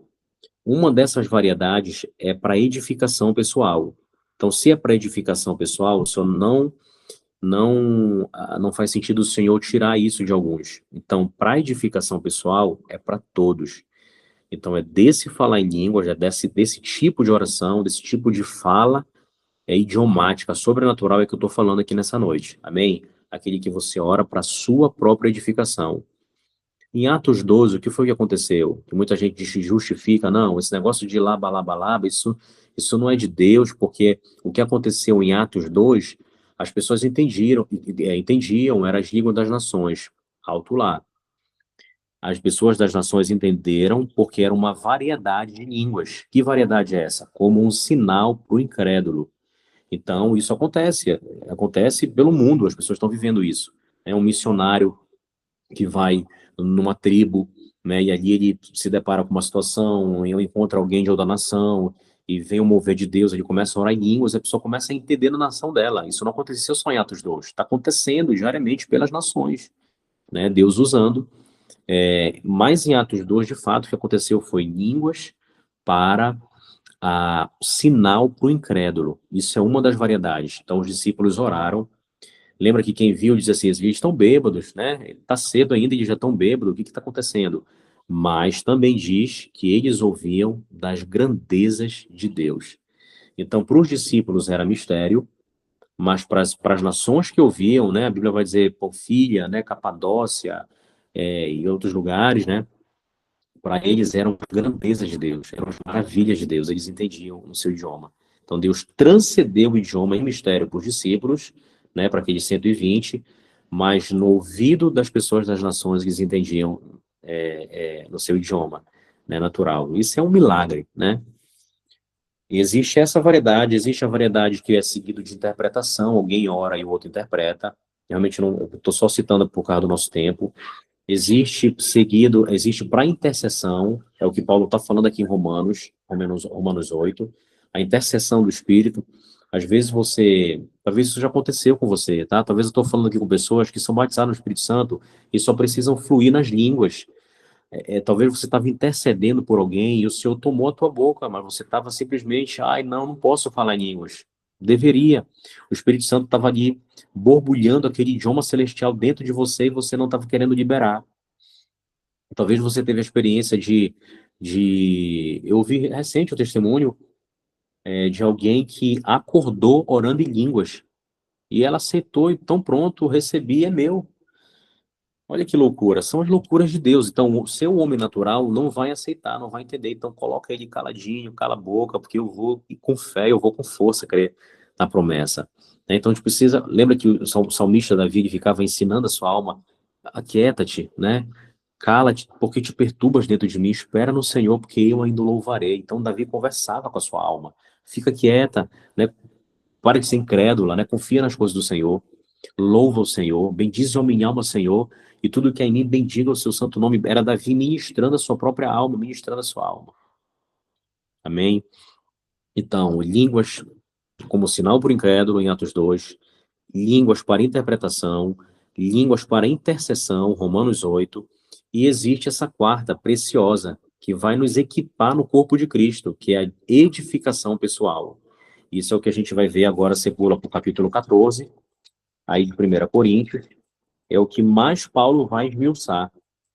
uma dessas variedades é para edificação pessoal. Então, se é para edificação pessoal, o Senhor não faz sentido o Senhor tirar isso de alguns. Então, para edificação pessoal, é para todos. Então, é desse falar em línguas, é desse tipo de oração, desse tipo de fala idiomática, sobrenatural é que eu estou falando aqui nessa noite. Amém? Aquele que você ora para a sua própria edificação. Em Atos 12, o que foi que aconteceu? Que muita gente justifica, não, esse negócio de laba, isso não é de Deus, porque o que aconteceu em Atos 2, as pessoas entendiam, era as línguas das nações, alto lá. As pessoas das nações entenderam porque era uma variedade de línguas. Que variedade é essa? Como um sinal para o incrédulo. Então, isso acontece pelo mundo, as pessoas estão vivendo isso. É um missionário que vai numa tribo, né, e ali ele se depara com uma situação, ele encontra alguém de outra nação, e vem o mover de Deus, ele começa a orar em línguas, e a pessoa começa a entender na nação dela. Isso não aconteceu só em Atos 2, está acontecendo diariamente pelas nações, né, Deus usando. Mas em Atos 2, de fato, o que aconteceu foi línguas para sinal para o incrédulo. Isso é uma das variedades. Então, os discípulos oraram. Lembra que quem viu diz assim, eles estão bêbados, né? Está cedo ainda e eles já estão bêbados, o que está acontecendo? Mas também diz que eles ouviam das grandezas de Deus. Então, para os discípulos era mistério, mas para as nações que ouviam, né? A Bíblia vai dizer Panfilha, né? Capadócia, e outros lugares, né? Para eles eram grandezas de Deus, eram as maravilhas de Deus, eles entendiam no seu idioma. Então Deus transcendeu o idioma em mistério para os discípulos, né, para aqueles 120, mas no ouvido das pessoas das nações eles entendiam no seu idioma, né, natural. Isso é um milagre, né? E existe essa variedade, existe a variedade que é seguido de interpretação, alguém ora e o outro interpreta. Realmente não, estou só citando por causa do nosso tempo. Existe para intercessão, é o que Paulo está falando aqui em Romanos 8, a intercessão do Espírito. Às vezes talvez isso já aconteceu com você, tá? Talvez eu estou falando aqui com pessoas que são batizadas no Espírito Santo e só precisam fluir nas línguas. Talvez você estava intercedendo por alguém e o Senhor tomou a tua boca, mas você estava simplesmente, ai, não posso falar em línguas. Deveria. O Espírito Santo estava ali borbulhando aquele idioma celestial dentro de você e você não estava querendo liberar. Talvez você teve a experiência eu ouvi recente o testemunho de alguém que acordou orando em línguas e ela aceitou, então pronto, recebi, é meu. Olha que loucura, são as loucuras de Deus. Então, o seu homem natural não vai aceitar, não vai entender. Então, coloca ele caladinho, cala a boca, porque eu vou com fé, eu vou com força crer na promessa. Então, a gente precisa. Lembra que o salmista Davi ele ficava ensinando a sua alma: aquieta-te, né? Cala-te, porque te perturbas dentro de mim. Espera no Senhor, porque eu ainda o louvarei. Então, Davi conversava com a sua alma: fica quieta, né? Para de ser incrédula, né? Confia nas coisas do Senhor. Louva o Senhor, bendize a minha alma, Senhor, e tudo que é em mim, bendiga o seu santo nome. Era Davi ministrando a sua própria alma, ministrando a sua alma. Amém? Então, línguas como sinal por incrédulo, em Atos 2, línguas para interpretação, línguas para intercessão, Romanos 8, e existe essa quarta, preciosa, que vai nos equipar no corpo de Cristo, que é a edificação pessoal. Isso é o que a gente vai ver agora, você pula para o capítulo 14, aí de 1 Coríntios, é o que mais Paulo vai esmiuçar.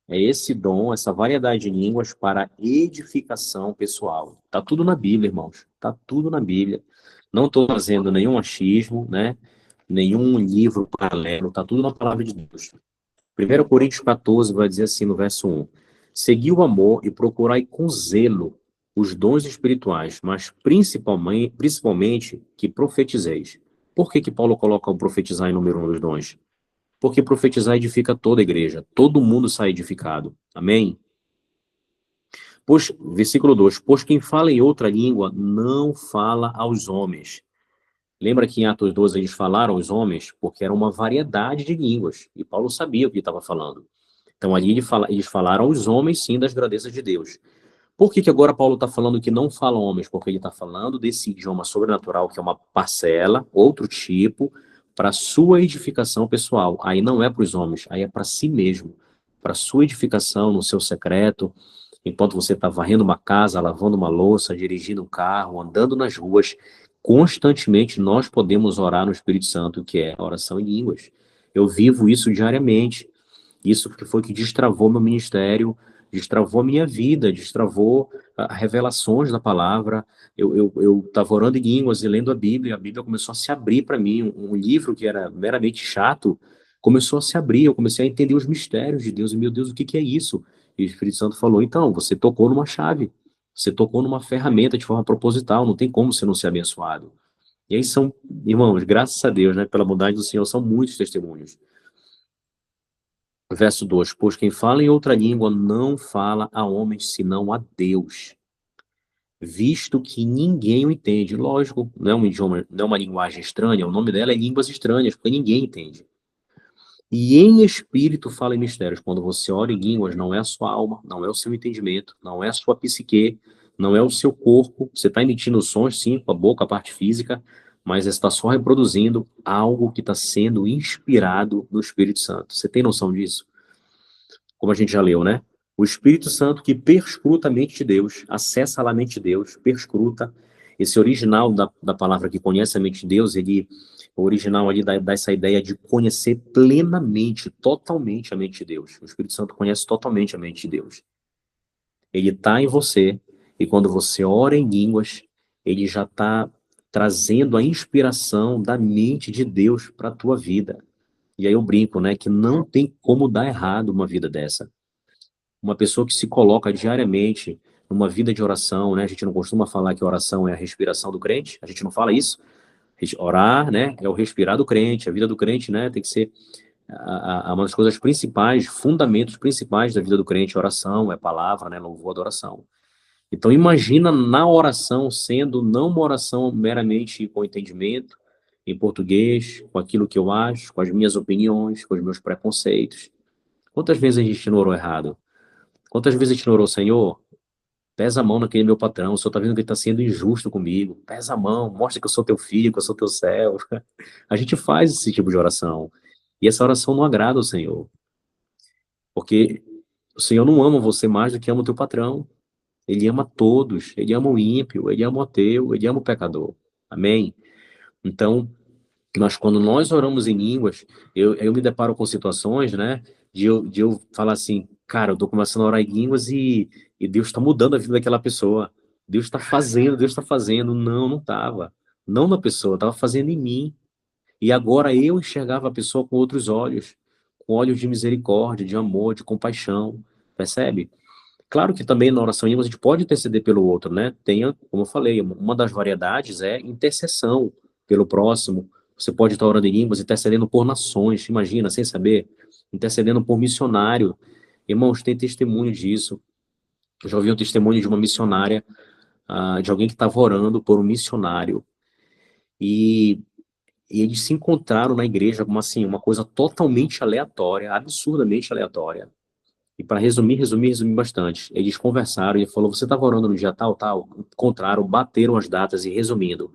É esse dom, essa variedade de línguas para edificação pessoal. Está tudo na Bíblia, irmãos. Está tudo na Bíblia. Não estou fazendo nenhum achismo, né? Nenhum livro paralelo. Está tudo na palavra de Deus. 1 Coríntios 14 vai dizer assim no verso 1. Segui o amor e procurai com zelo os dons espirituais, mas principalmente que profetizeis. Por que Paulo coloca o profetizar em número 1 dos dons? Porque profetizar edifica toda a igreja, todo mundo sai edificado. Amém? Versículo 2, pois quem fala em outra língua não fala aos homens. Lembra que em Atos 12 eles falaram aos homens? Porque era uma variedade de línguas, e Paulo sabia o que estava falando. Então ali eles falaram aos homens, sim, das grandezas de Deus. Por que que agora Paulo está falando que não falam homens? Porque ele está falando desse idioma sobrenatural, que é uma parcela, outro tipo, para sua edificação pessoal. Aí não é para os homens, aí é para si mesmo, para sua edificação no seu secreto, enquanto você está varrendo uma casa, lavando uma louça, dirigindo um carro, andando nas ruas, constantemente nós podemos orar no Espírito Santo, que é a oração em línguas. Eu vivo isso diariamente. Isso que foi que destravou meu ministério, destravou a minha vida, destravou revelações da palavra. Eu estava orando em línguas e lendo a Bíblia começou a se abrir para mim. Um livro que era meramente chato começou a se abrir. Eu comecei a entender os mistérios de Deus. E, meu Deus, o que que é isso? E o Espírito Santo falou: então, você tocou numa chave, você tocou numa ferramenta de forma proposital, não tem como você não ser abençoado. E aí são, irmãos, graças a Deus, né, pela bondade do Senhor, são muitos testemunhos. Verso 2: pois quem fala em outra língua não fala a homens, senão a Deus, visto que ninguém o entende. Lógico, não é um idioma, não é uma linguagem estranha, o nome dela é línguas estranhas, porque ninguém entende. E em espírito fala em mistérios. Quando você ora em línguas, não é a sua alma, não é o seu entendimento, não é a sua psique, não é o seu corpo. Você está emitindo sons, sim, com a boca, a parte física, mas você está só reproduzindo algo que está sendo inspirado no Espírito Santo. Você tem noção disso? Como a gente já leu, né? O Espírito Santo que perscruta a mente de Deus, acessa a mente de Deus, perscruta. Esse original da palavra que conhece a mente de Deus, o original ali dá essa ideia de conhecer plenamente, totalmente a mente de Deus. O Espírito Santo conhece totalmente a mente de Deus. Ele está em você, e quando você ora em línguas, ele já está trazendo a inspiração da mente de Deus para a tua vida. E aí eu brinco, né, que não tem como dar errado uma vida dessa. Uma pessoa que se coloca diariamente numa vida de oração, né? A gente não costuma falar que oração é a respiração do crente, a gente não fala isso. Orar, né, é o respirar do crente, a vida do crente, né, tem que ser uma das coisas principais, fundamentos principais da vida do crente, oração, é palavra, né, louvor, adoração. Então imagina na oração sendo não uma oração meramente com entendimento, em português, com aquilo que eu acho, com as minhas opiniões, com os meus preconceitos. Quantas vezes a gente não orou errado? Quantas vezes a gente não orou, Senhor, pesa a mão naquele meu patrão, o Senhor está vendo que ele está sendo injusto comigo, pesa a mão, mostra que eu sou teu filho, que eu sou teu servo. A gente faz esse tipo de oração. E essa oração não agrada ao Senhor. Porque o Senhor não ama você mais do que ama o teu patrão. Ele ama todos, ele ama o ímpio, ele ama o ateu, ele ama o pecador. Amém? Então, quando nós oramos em línguas, eu me deparo com situações, né, de eu falar assim, cara, eu tô começando a orar em línguas e Deus está mudando a vida daquela pessoa. Deus está fazendo, Deus está fazendo. Não, não estava. Não na pessoa, estava fazendo em mim. E agora eu enxergava a pessoa com outros olhos, com olhos de misericórdia, de amor, de compaixão. Percebe? Claro que também na oração em línguas a gente pode interceder pelo outro, né? Como eu falei, uma das variedades é intercessão pelo próximo. Você pode estar orando em línguas, intercedendo por nações, imagina, sem saber, intercedendo por missionário. Irmãos, tem testemunho disso. Eu já ouvi um testemunho de uma missionária, de alguém que estava orando por um missionário. E, e eles se encontraram na igreja como assim, uma coisa totalmente aleatória, absurdamente aleatória. E para resumir bastante, eles conversaram e ele falou: você estava orando no dia tal, tal? Encontraram, bateram as datas e resumindo,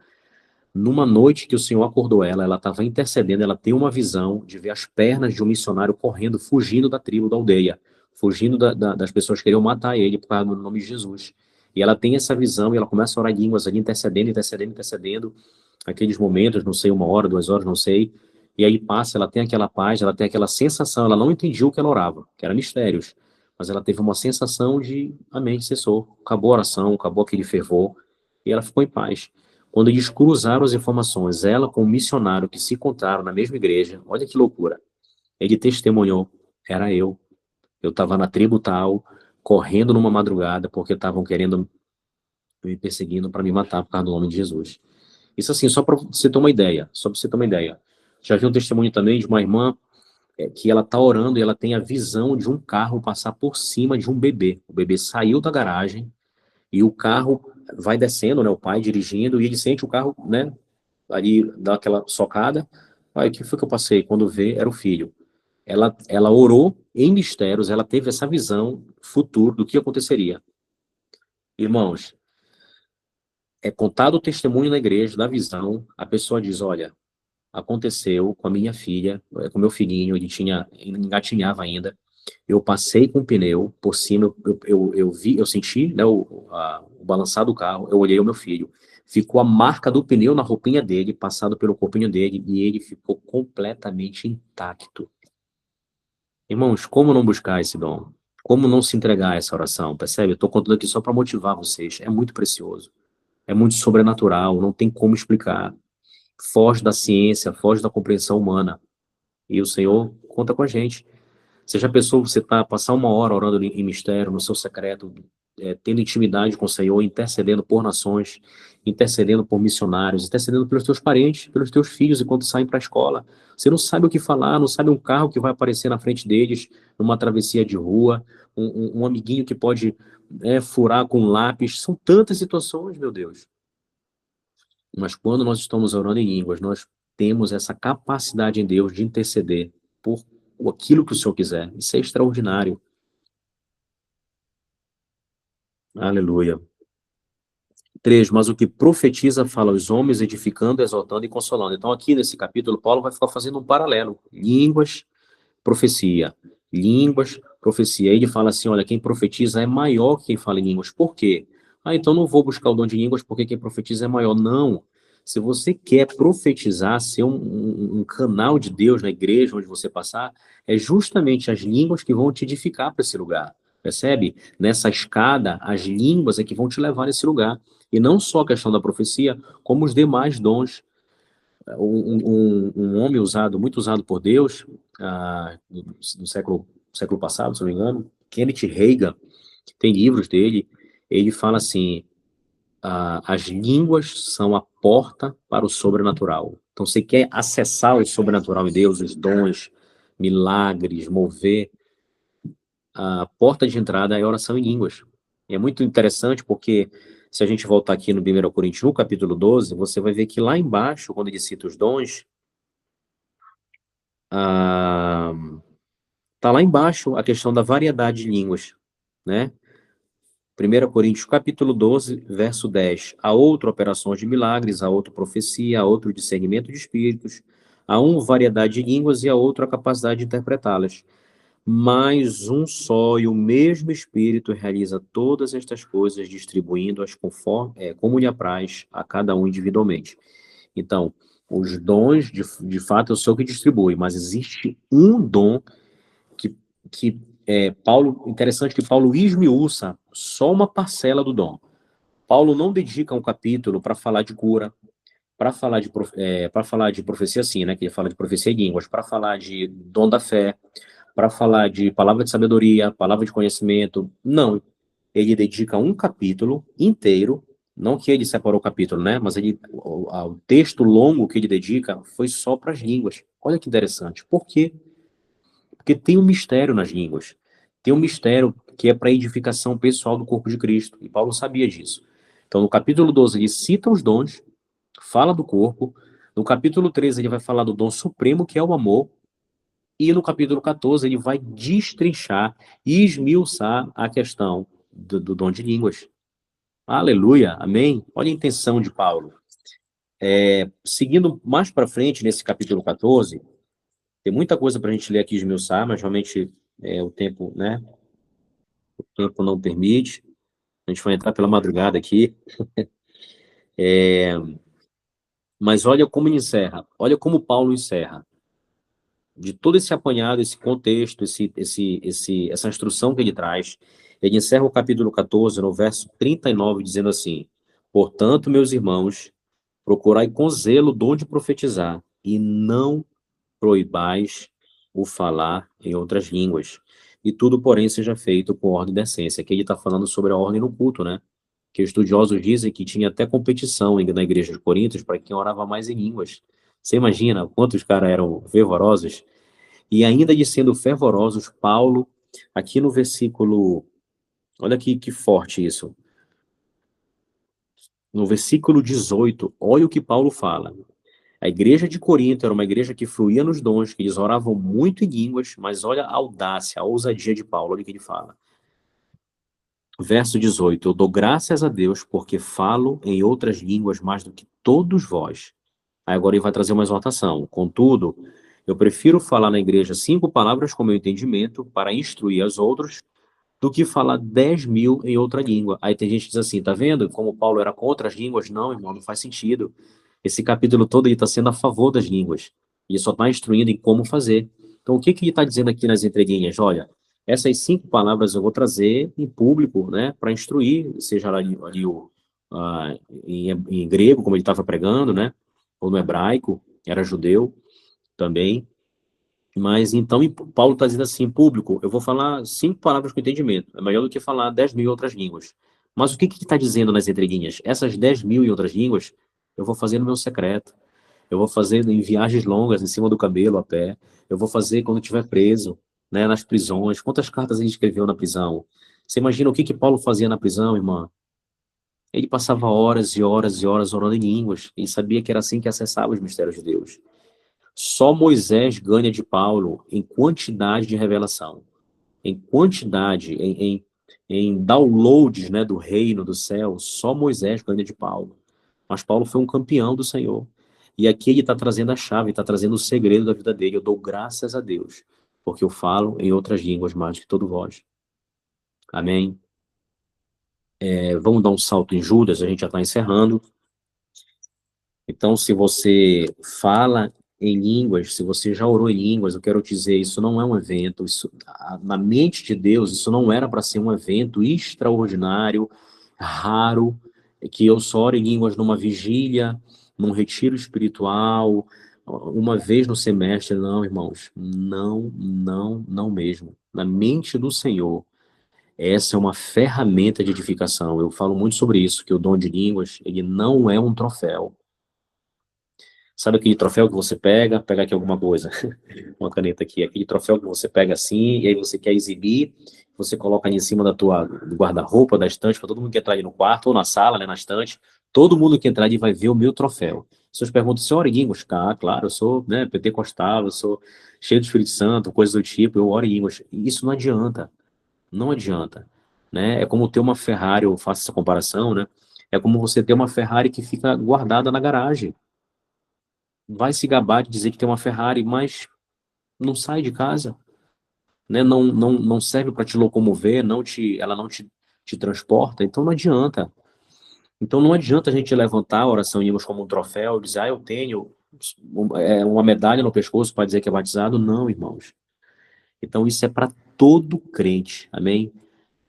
numa noite que o Senhor acordou ela estava intercedendo, ela tem uma visão de ver as pernas de um missionário correndo, fugindo da tribo, da aldeia, fugindo das pessoas que queriam matar ele por causa do nome de Jesus. E ela tem essa visão e ela começa a orar em línguas ali, intercedendo, aqueles momentos, não sei, 1 hora, 2 horas, não sei. E aí passa, ela tem aquela paz, ela tem aquela sensação, ela não entendia o que ela orava, que era mistérios, mas ela teve uma sensação de a mente cessou, acabou a oração, acabou aquele fervor, e ela ficou em paz. Quando eles cruzaram as informações, ela com o missionário que se encontraram na mesma igreja, olha que loucura, ele testemunhou, era eu estava na tribo tal, correndo numa madrugada, porque estavam querendo me perseguindo para me matar por causa do nome de Jesus. Isso assim, só para você ter uma ideia, só para você ter uma ideia. Já vi um testemunho também de uma irmã que ela está orando e ela tem a visão de um carro passar por cima de um bebê. O bebê saiu da garagem e o carro vai descendo, né, o pai dirigindo, e ele sente o carro, né, ali dá aquela socada. Aí, o que foi que eu passei? Quando vê, era o filho. Ela orou em mistérios, ela teve essa visão futuro do que aconteceria. Irmãos, é contado o testemunho na igreja, da visão, a pessoa diz, olha, aconteceu com a minha filha, com meu filhinho, ele engatinhava ainda, eu passei com o pneu por cima, eu vi, eu senti, né, o balançar do carro, eu olhei o meu filho, ficou a marca do pneu na roupinha dele, passado pelo corpinho dele, e ele ficou completamente intacto. Irmãos, como não buscar esse dom? Como não se entregar a essa oração? Percebe? Eu estou contando aqui só para motivar vocês. É muito precioso. É muito sobrenatural. Não tem como explicar. Foge da ciência, foge da compreensão humana. E o Senhor conta com a gente. Você já pensou você passar uma hora orando em mistério, no seu secreto, tendo intimidade com o Senhor, intercedendo por nações, intercedendo por missionários, intercedendo pelos teus parentes, pelos teus filhos enquanto saem para a escola. Você não sabe o que falar, não sabe um carro que vai aparecer na frente deles, numa travessia de rua, um amiguinho que pode furar com um lápis. São tantas situações, meu Deus. Mas quando nós estamos orando em línguas, nós temos essa capacidade em Deus de interceder por aquilo que o Senhor quiser. Isso é extraordinário. Aleluia. 3, mas o que profetiza fala aos homens, edificando, exortando e consolando. Então, aqui nesse capítulo, Paulo vai ficar fazendo um paralelo. Línguas, profecia. Línguas, profecia. Ele fala assim, olha, quem profetiza é maior que quem fala em línguas. Por quê? Então não vou buscar o dom de línguas porque quem profetiza é maior. Não. Se você quer profetizar, ser um canal de Deus na igreja onde você passar, é justamente as línguas que vão te edificar para esse lugar. Percebe? Nessa escada, as línguas é que vão te levar nesse lugar. E não só a questão da profecia, como os demais dons. Um homem muito usado por Deus, no século passado, se não me engano, Kenneth Reagan, tem livros dele, ele fala assim, as línguas são a porta para o sobrenatural. Então, você quer acessar o sobrenatural em Deus, os dons, milagres, mover, a porta de entrada é a oração em línguas. E é muito interessante porque, se a gente voltar aqui no 1 Coríntios, no capítulo 12, você vai ver que lá embaixo, quando ele cita os dons, tá lá embaixo a questão da variedade de línguas, né? 1 Coríntios, capítulo 12, verso 10. Há outra operações de milagres, há outra profecia, há outro discernimento de espíritos, há variedade de línguas e há outra capacidade de interpretá-las. Mas um só e o mesmo Espírito realiza todas estas coisas, distribuindo-as como lhe apraz a cada um individualmente. Então, os dons, de fato, eu sou o que distribui, mas existe um dom que interessante que Paulo esmiuça só uma parcela do dom. Paulo não dedica um capítulo para falar de cura, para falar de profecia assim, né, que ele fala de profecia em línguas, para falar de dom da fé, para falar de palavra de sabedoria, palavra de conhecimento. Não. Ele dedica um capítulo inteiro, não que ele separou o capítulo, né, mas o texto longo que ele dedica foi só para as línguas. Olha que interessante. Por quê? Porque tem um mistério nas línguas. Tem um mistério que é para a edificação pessoal do corpo de Cristo. E Paulo sabia disso. Então, no capítulo 12, ele cita os dons, fala do corpo. No capítulo 13, ele vai falar do dom supremo, que é o amor. E no capítulo 14, ele vai destrinchar e esmiuçar a questão do dom de línguas. Aleluia, amém? Olha a intenção de Paulo. Seguindo mais para frente, nesse capítulo 14, tem muita coisa para a gente ler aqui e esmiuçar, mas realmente o tempo, né? O tempo não permite. A gente vai entrar pela madrugada aqui. Mas olha como ele encerra. Olha como Paulo encerra. De todo esse apanhado, esse contexto, essa instrução que ele traz, ele encerra o capítulo 14, no verso 39, dizendo assim: portanto, meus irmãos, procurai com zelo o dom de profetizar, e não proibais o falar em outras línguas. E tudo, porém, seja feito com ordem e decência. Aqui ele está falando sobre a ordem no culto, né? Que estudiosos dizem que tinha até competição na igreja de Coríntios para quem orava mais em línguas. Você imagina quantos caras eram fervorosos? E ainda de sendo fervorosos, Paulo, aqui no versículo, olha aqui que forte isso. No versículo 18, olha o que Paulo fala. A igreja de Corinto era uma igreja que fluía nos dons, que eles oravam muito em línguas, mas olha a audácia, a ousadia de Paulo, olha o que ele fala. Verso 18, eu dou graças a Deus porque falo em outras línguas mais do que todos vós. Aí agora ele vai trazer uma exortação. Contudo, eu prefiro falar na igreja 5 palavras com meu entendimento para instruir as outros do que falar 10.000 em outra língua. Aí tem gente que diz assim, tá vendo como Paulo era contra as línguas? Não, irmão, não faz sentido. Esse capítulo todo aí está sendo a favor das línguas. E só está instruindo em como fazer. Então, o que que ele está dizendo aqui nas entrelinhas? Olha, essas 5 palavras eu vou trazer em público, né, para instruir, seja ali em grego, como ele estava pregando, né, ou no hebraico, era judeu também. Mas então Paulo está dizendo assim, público, eu vou falar 5 palavras com entendimento. É melhor do que falar 10.000 em outras línguas. Mas o que que está dizendo nas entrelinhas? Essas 10.000 em outras línguas, eu vou fazer no meu secreto. Eu vou fazer em viagens longas, em cima do camelo, a pé. Eu vou fazer quando estiver preso, né, nas prisões. Quantas cartas ele escreveu na prisão? Você imagina o que que Paulo fazia na prisão, irmã? Ele passava horas e horas e horas orando em línguas. E sabia que era assim que acessava os mistérios de Deus. Só Moisés ganha de Paulo em quantidade de revelação, em quantidade, em downloads, né, do reino do céu. Só Moisés ganha de Paulo. Mas Paulo foi um campeão do Senhor. E aqui ele está trazendo a chave, está trazendo o segredo da vida dele. Eu dou graças a Deus, porque eu falo em outras línguas mais que todo vós. Amém? Vamos dar um salto em Judas, a gente já está encerrando. Então, se você fala em línguas, se você já orou em línguas, eu quero dizer, isso não é um evento, na mente de Deus, isso não era para ser um evento extraordinário, raro, que eu só oro em línguas numa vigília, num retiro espiritual, uma vez no semestre. Não, irmãos, não, não, não mesmo. Na mente do Senhor, essa é uma ferramenta de edificação. Eu falo muito sobre isso, que o dom de línguas, ele não é um troféu. Sabe aquele troféu que você pega aqui alguma coisa, uma caneta aqui, aquele troféu que você pega assim, e aí você quer exibir, você coloca ali em cima do guarda-roupa, da estante, para todo mundo que entrar ali no quarto, ou na sala, né, na estante, todo mundo que entrar ali vai ver o meu troféu. Vocês perguntam, você ora em línguas? Ah, claro, eu sou, né, pentecostal, eu sou cheio do Espírito Santo, coisas do tipo, eu oro em línguas. Isso não adianta, não adianta, né? É como ter uma Ferrari, eu faço essa comparação, né? É como você ter uma Ferrari que fica guardada na garagem. Vai se gabar de dizer que tem uma Ferrari, mas não sai de casa, né? Não serve para te locomover, ela não te transporta, então não adianta. Então não adianta a gente levantar a oração em línguas como um troféu, dizer, eu tenho uma medalha no pescoço para dizer que é batizado. Não, irmãos. Então isso é para todo crente, amém?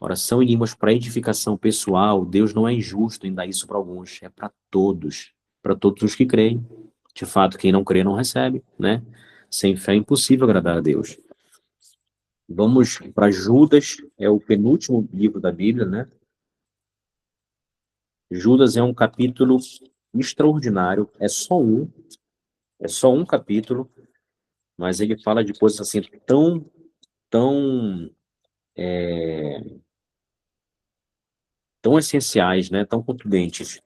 Oração em línguas para edificação pessoal, Deus não é injusto em dar isso para alguns, é para todos os que creem. De fato, quem não crê não recebe, né? Sem fé é impossível agradar a Deus. Vamos para Judas, é o penúltimo livro da Bíblia, né? Judas é um capítulo extraordinário, é só um capítulo, mas ele fala de coisas assim tão, tão essenciais, né? Tão contundentes.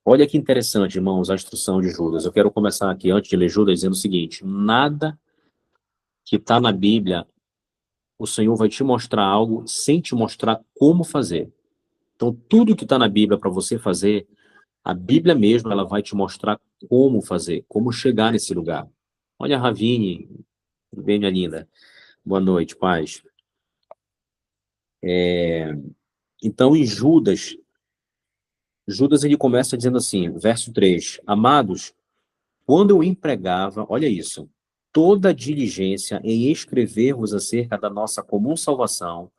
Olha que interessante, irmãos, a instrução de Judas. Eu quero começar aqui, antes de ler Judas, dizendo o seguinte: nada que está na Bíblia, o Senhor vai te mostrar algo sem te mostrar como fazer. Então, tudo que está na Bíblia para você fazer, a Bíblia mesmo, ela vai te mostrar como fazer, como chegar nesse lugar. Olha, Ravine, bem, minha linda. Boa noite, paz. Então, em Judas ele começa dizendo assim, verso 3: Amados, quando eu empregava, olha isso, toda diligência em escrever-vos acerca da nossa comum salvação,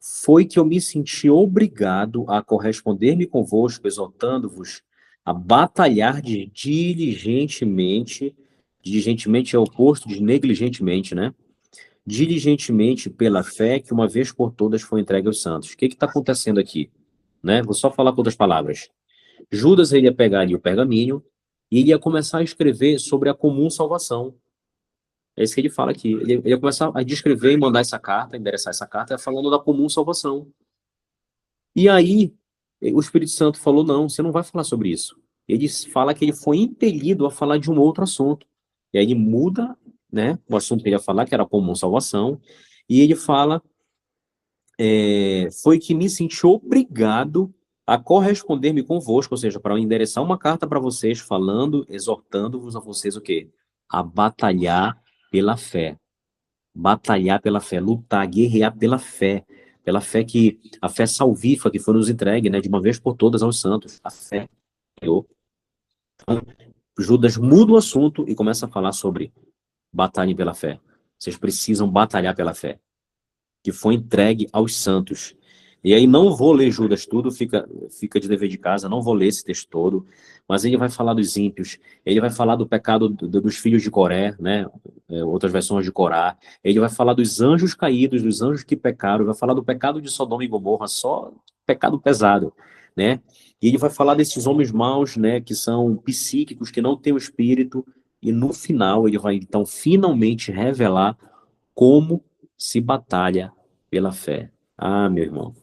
foi que eu me senti obrigado a corresponder-me convosco, exortando-vos a batalhar diligentemente. Diligentemente é o oposto de negligentemente, né? Diligentemente pela fé que uma vez por todas foi entregue aos santos. O que está acontecendo aqui? Né? Vou só falar com outras palavras. Judas ele ia pegar ali o pergaminho e ele ia começar a escrever sobre a comum salvação. É isso que ele fala aqui. Ele ia começar a descrever e mandar essa carta, endereçar essa carta, falando da comum salvação. E aí, o Espírito Santo falou, não, você não vai falar sobre isso. Ele fala que ele foi impelido a falar de um outro assunto. E aí ele muda, né, o assunto que ele ia falar, que era a comum salvação, e ele fala foi que me senti obrigado a corresponder-me convosco, ou seja, para endereçar uma carta para vocês, falando, exortando-vos a vocês o quê? A batalhar pela fé. Batalhar pela fé, lutar, guerrear pela fé que, a fé salvífica que foi nos entregue, né, de uma vez por todas aos santos, a fé. Então, Judas muda o assunto e começa a falar sobre batalhem pela fé. Vocês precisam batalhar pela fé, que foi entregue aos santos. E aí não vou ler Judas tudo, fica de dever de casa, não vou ler esse texto todo, mas ele vai falar dos ímpios, ele vai falar do pecado dos filhos de Coré, né? Outras versões de Corá, ele vai falar dos anjos caídos, dos anjos que pecaram, vai falar do pecado de Sodoma e Gomorra, só pecado pesado, né? E ele vai falar desses homens maus, né, que são psíquicos, que não têm o espírito, e no final ele vai então finalmente revelar como se batalha pela fé. Ah, meu irmão,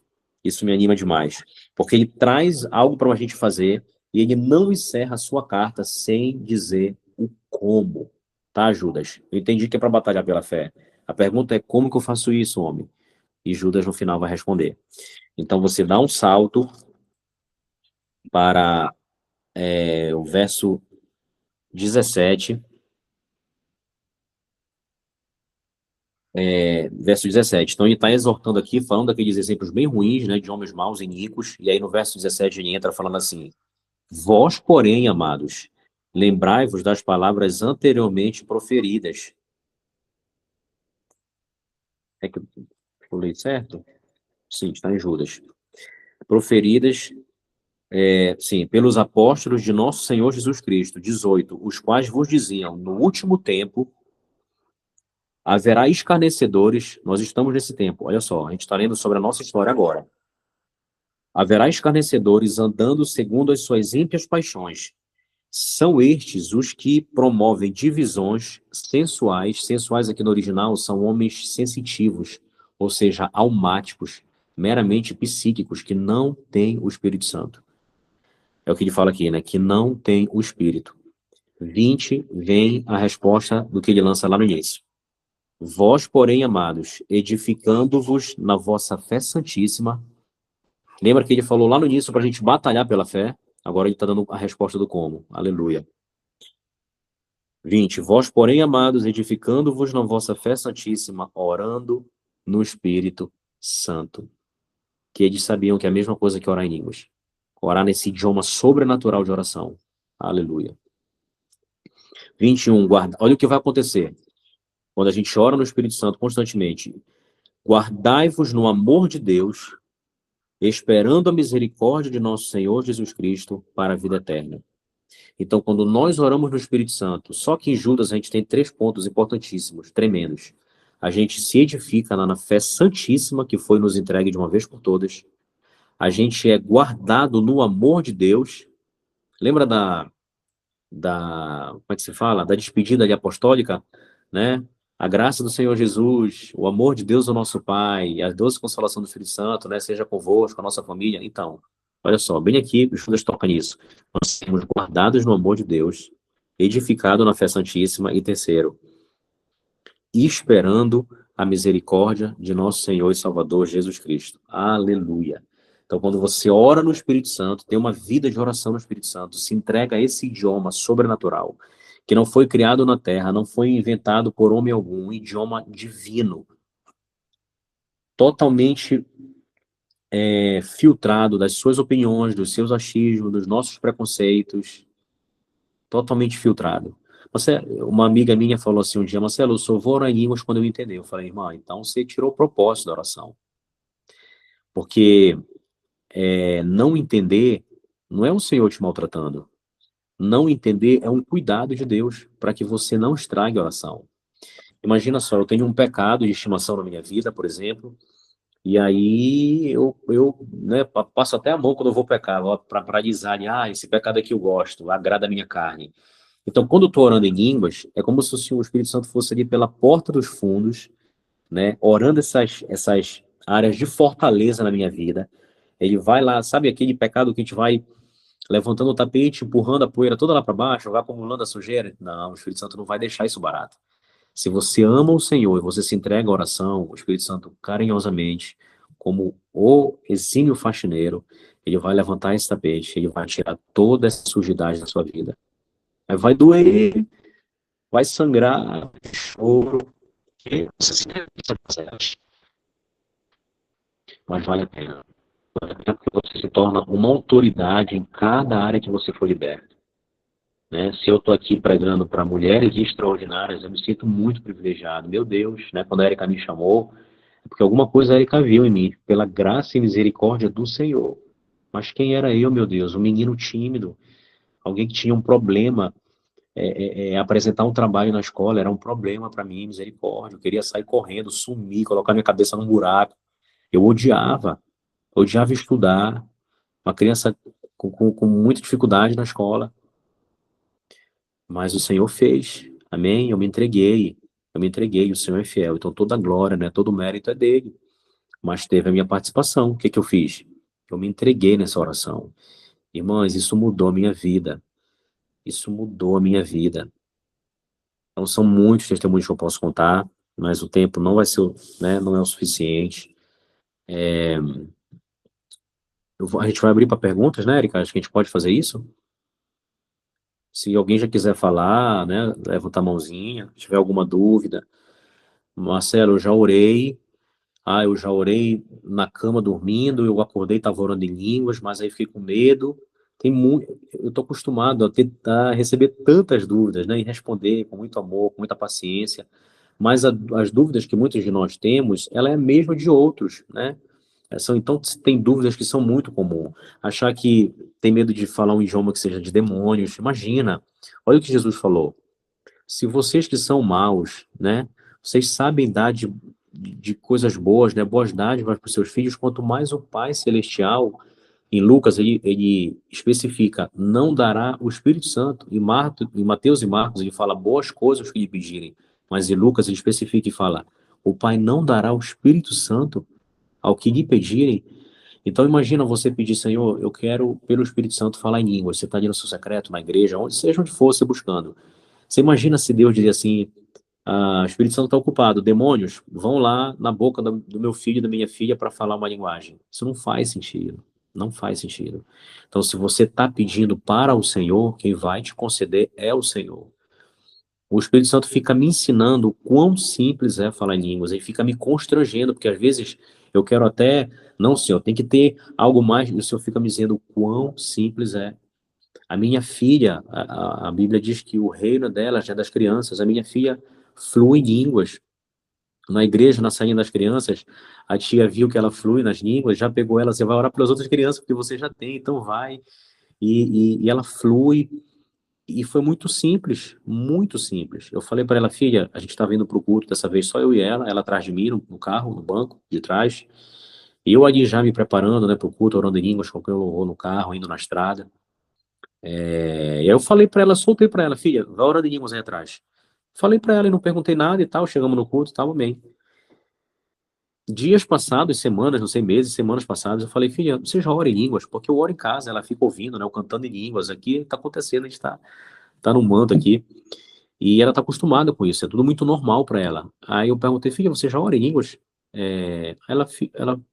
isso me anima demais, porque ele traz algo para a gente fazer e ele não encerra a sua carta sem dizer o como, tá, Judas? Eu entendi que é para batalhar pela fé. A pergunta é como que eu faço isso, homem? E Judas no final vai responder. Então você dá um salto para o verso 17. Verso 17. Então ele está exortando aqui, falando daqueles exemplos bem ruins, né, de homens maus e iníquos, e aí no verso 17 ele entra falando assim: vós, porém, amados, lembrai-vos das palavras anteriormente proferidas. É que eu li certo? Sim, está em Judas. Proferidas, sim, pelos apóstolos de nosso Senhor Jesus Cristo, 18, os quais vos diziam, no último tempo haverá escarnecedores, nós estamos nesse tempo, olha só, a gente está lendo sobre a nossa história agora. Haverá escarnecedores andando segundo as suas ímpias paixões. São estes os que promovem divisões sensuais. Sensuais aqui no original são homens sensitivos, ou seja, almáticos, meramente psíquicos, que não têm o Espírito Santo. É o que ele fala aqui, né? Que não tem o Espírito. 20 vem a resposta do que ele lança lá no início. Vós, porém, amados, edificando-vos na vossa fé santíssima. Lembra que ele falou lá no início para a gente batalhar pela fé? Agora ele está dando a resposta do como. Aleluia. 20. Vós, porém, amados, edificando-vos na vossa fé santíssima, orando no Espírito Santo. Que eles sabiam que é a mesma coisa que orar em línguas. Orar nesse idioma sobrenatural de oração. Aleluia. 21. Olha o que vai acontecer. Quando a gente ora no Espírito Santo constantemente. Guardai-vos no amor de Deus, esperando a misericórdia de nosso Senhor Jesus Cristo para a vida eterna. Então, quando nós oramos no Espírito Santo, só que em Judas a gente tem 3 pontos importantíssimos, tremendos. A gente se edifica na fé santíssima que foi nos entregue de uma vez por todas. A gente é guardado no amor de Deus. Lembra como é que se fala? Da despedida ali apostólica, né? A graça do Senhor Jesus, o amor de Deus, o nosso Pai, a doce consolação do Espírito Santo, né? Seja convosco, a nossa família. Então, olha só, bem aqui, o Judas toca nisso. Nós somos guardados no amor de Deus, edificado na fé santíssima, e terceiro, esperando a misericórdia de nosso Senhor e Salvador Jesus Cristo. Aleluia. Então, quando você ora no Espírito Santo, tem uma vida de oração no Espírito Santo, se entrega a esse idioma sobrenatural, que não foi criado na terra, não foi inventado por homem algum, um idioma divino, totalmente filtrado das suas opiniões, dos seus achismos, dos nossos preconceitos, totalmente filtrado. Uma amiga minha falou assim um dia: Marcelo, eu só vou orar em línguas quando eu entender. Eu falei: irmã, então você tirou o propósito da oração. Porque não entender não é o Senhor te maltratando. Não entender é um cuidado de Deus para que você não estrague a oração. Imagina só, eu tenho um pecado de estimação na minha vida, por exemplo, e aí né, passo até a mão quando eu vou pecar, para paralisar, esse pecado aqui eu gosto, agrada a minha carne. Então, quando eu estou orando em línguas, é como se o Espírito Santo fosse ali pela porta dos fundos, né, orando essas áreas de fortaleza na minha vida. Ele vai lá, sabe aquele pecado que a gente vai levantando o tapete, empurrando a poeira toda lá para baixo, vai acumulando a sujeira? Não, o Espírito Santo não vai deixar isso barato. Se você ama o Senhor e você se entrega à oração, o Espírito Santo carinhosamente, como o exímio faxineiro, ele vai levantar esse tapete, ele vai tirar toda essa sujidade da sua vida. Aí vai doer, vai sangrar, choro, que você se mas vale a pena. Vale a pena porque você se torna uma autoridade em cada área que você for liberto. Né? Se eu estou aqui pregando para mulheres extraordinárias, eu me sinto muito privilegiado. Meu Deus, né? Quando a Erika me chamou, é porque alguma coisa a Erika viu em mim, pela graça e misericórdia do Senhor. Mas quem era eu, meu Deus? Um menino tímido, alguém que tinha um problema, apresentar um trabalho na escola era um problema para mim, misericórdia. Eu queria sair correndo, sumir, colocar minha cabeça num buraco. Eu odiava estudar. Uma criança com muita dificuldade na escola. Mas o Senhor fez. Amém? Eu me entreguei. O Senhor é fiel. Então toda a glória, né? Todo o mérito é dele. Mas teve a minha participação. O que que eu fiz? Eu me entreguei nessa oração. Irmãs, isso mudou a minha vida. Isso mudou a minha vida. Então são muitos testemunhos que eu posso contar, mas o tempo não vai ser, né? Não é o suficiente. A gente vai abrir para perguntas, né, Erika? Acho que a gente pode fazer isso. Se alguém já quiser falar, né, levanta a mãozinha. Se tiver alguma dúvida. Marcelo, eu já orei na cama dormindo, eu acordei, estava orando em línguas, mas aí fiquei com medo. Eu estou acostumado a receber tantas dúvidas, né, e responder com muito amor, com muita paciência, mas as dúvidas que muitos de nós temos, ela é a mesma de outros, né? Então, tem dúvidas que são muito comuns. Achar que tem medo de falar um idioma que seja de demônios. Imagina, olha o que Jesus falou. Se vocês que são maus, né, vocês sabem dar de coisas boas, né, boas dádivas para os seus filhos, quanto mais o Pai Celestial, em Lucas, ele especifica, não dará o Espírito Santo. Em Mateus e Marcos, ele fala boas coisas que lhe pedirem, mas em Lucas, ele especifica e fala, o Pai não dará o Espírito Santo ao que lhe pedirem. Então, imagina você pedir, Senhor, eu quero, pelo Espírito Santo, falar em línguas. Você está ali no seu secreto, na igreja, onde for, você buscando. Você imagina se Deus diria assim, o Espírito Santo está ocupado, demônios, vão lá na boca do meu filho e da minha filha para falar uma linguagem. Isso não faz sentido. Não faz sentido. Então, se você está pedindo para o Senhor, quem vai te conceder é o Senhor. O Espírito Santo fica me ensinando o quão simples é falar em línguas, ele fica me constrangendo, porque às vezes eu quero até, não, Senhor, tem que ter algo mais, e o Senhor fica me dizendo o quão simples é. A minha filha, a Bíblia diz que o reino dela já é das crianças, a minha filha flui em línguas. Na igreja, na saída das crianças, a tia viu que ela flui nas línguas, já pegou ela, você vai orar pelas outras crianças, porque você já tem, então vai. E ela flui, e foi muito simples, muito simples. Eu falei para ela, filha, a gente está vindo para o culto, dessa vez só eu e ela atrás de mim, no carro, no banco de trás, e eu ali já me preparando, né, para o culto, orando em línguas, colocando louvor no carro, indo na estrada. E aí eu falei para ela, soltei para ela, filha, vai orando em línguas aí atrás. Falei para ela e não perguntei nada e tal, chegamos no culto, estava bem. Dias passados, semanas, não sei, meses, semanas passadas, eu falei, filha, você já ora em línguas? Porque eu oro em casa, ela fica ouvindo, né, eu cantando em línguas, aqui está acontecendo, a gente tá no manto aqui. E ela tá acostumada com isso, é tudo muito normal para ela. Aí eu perguntei, filha, você já ora em línguas?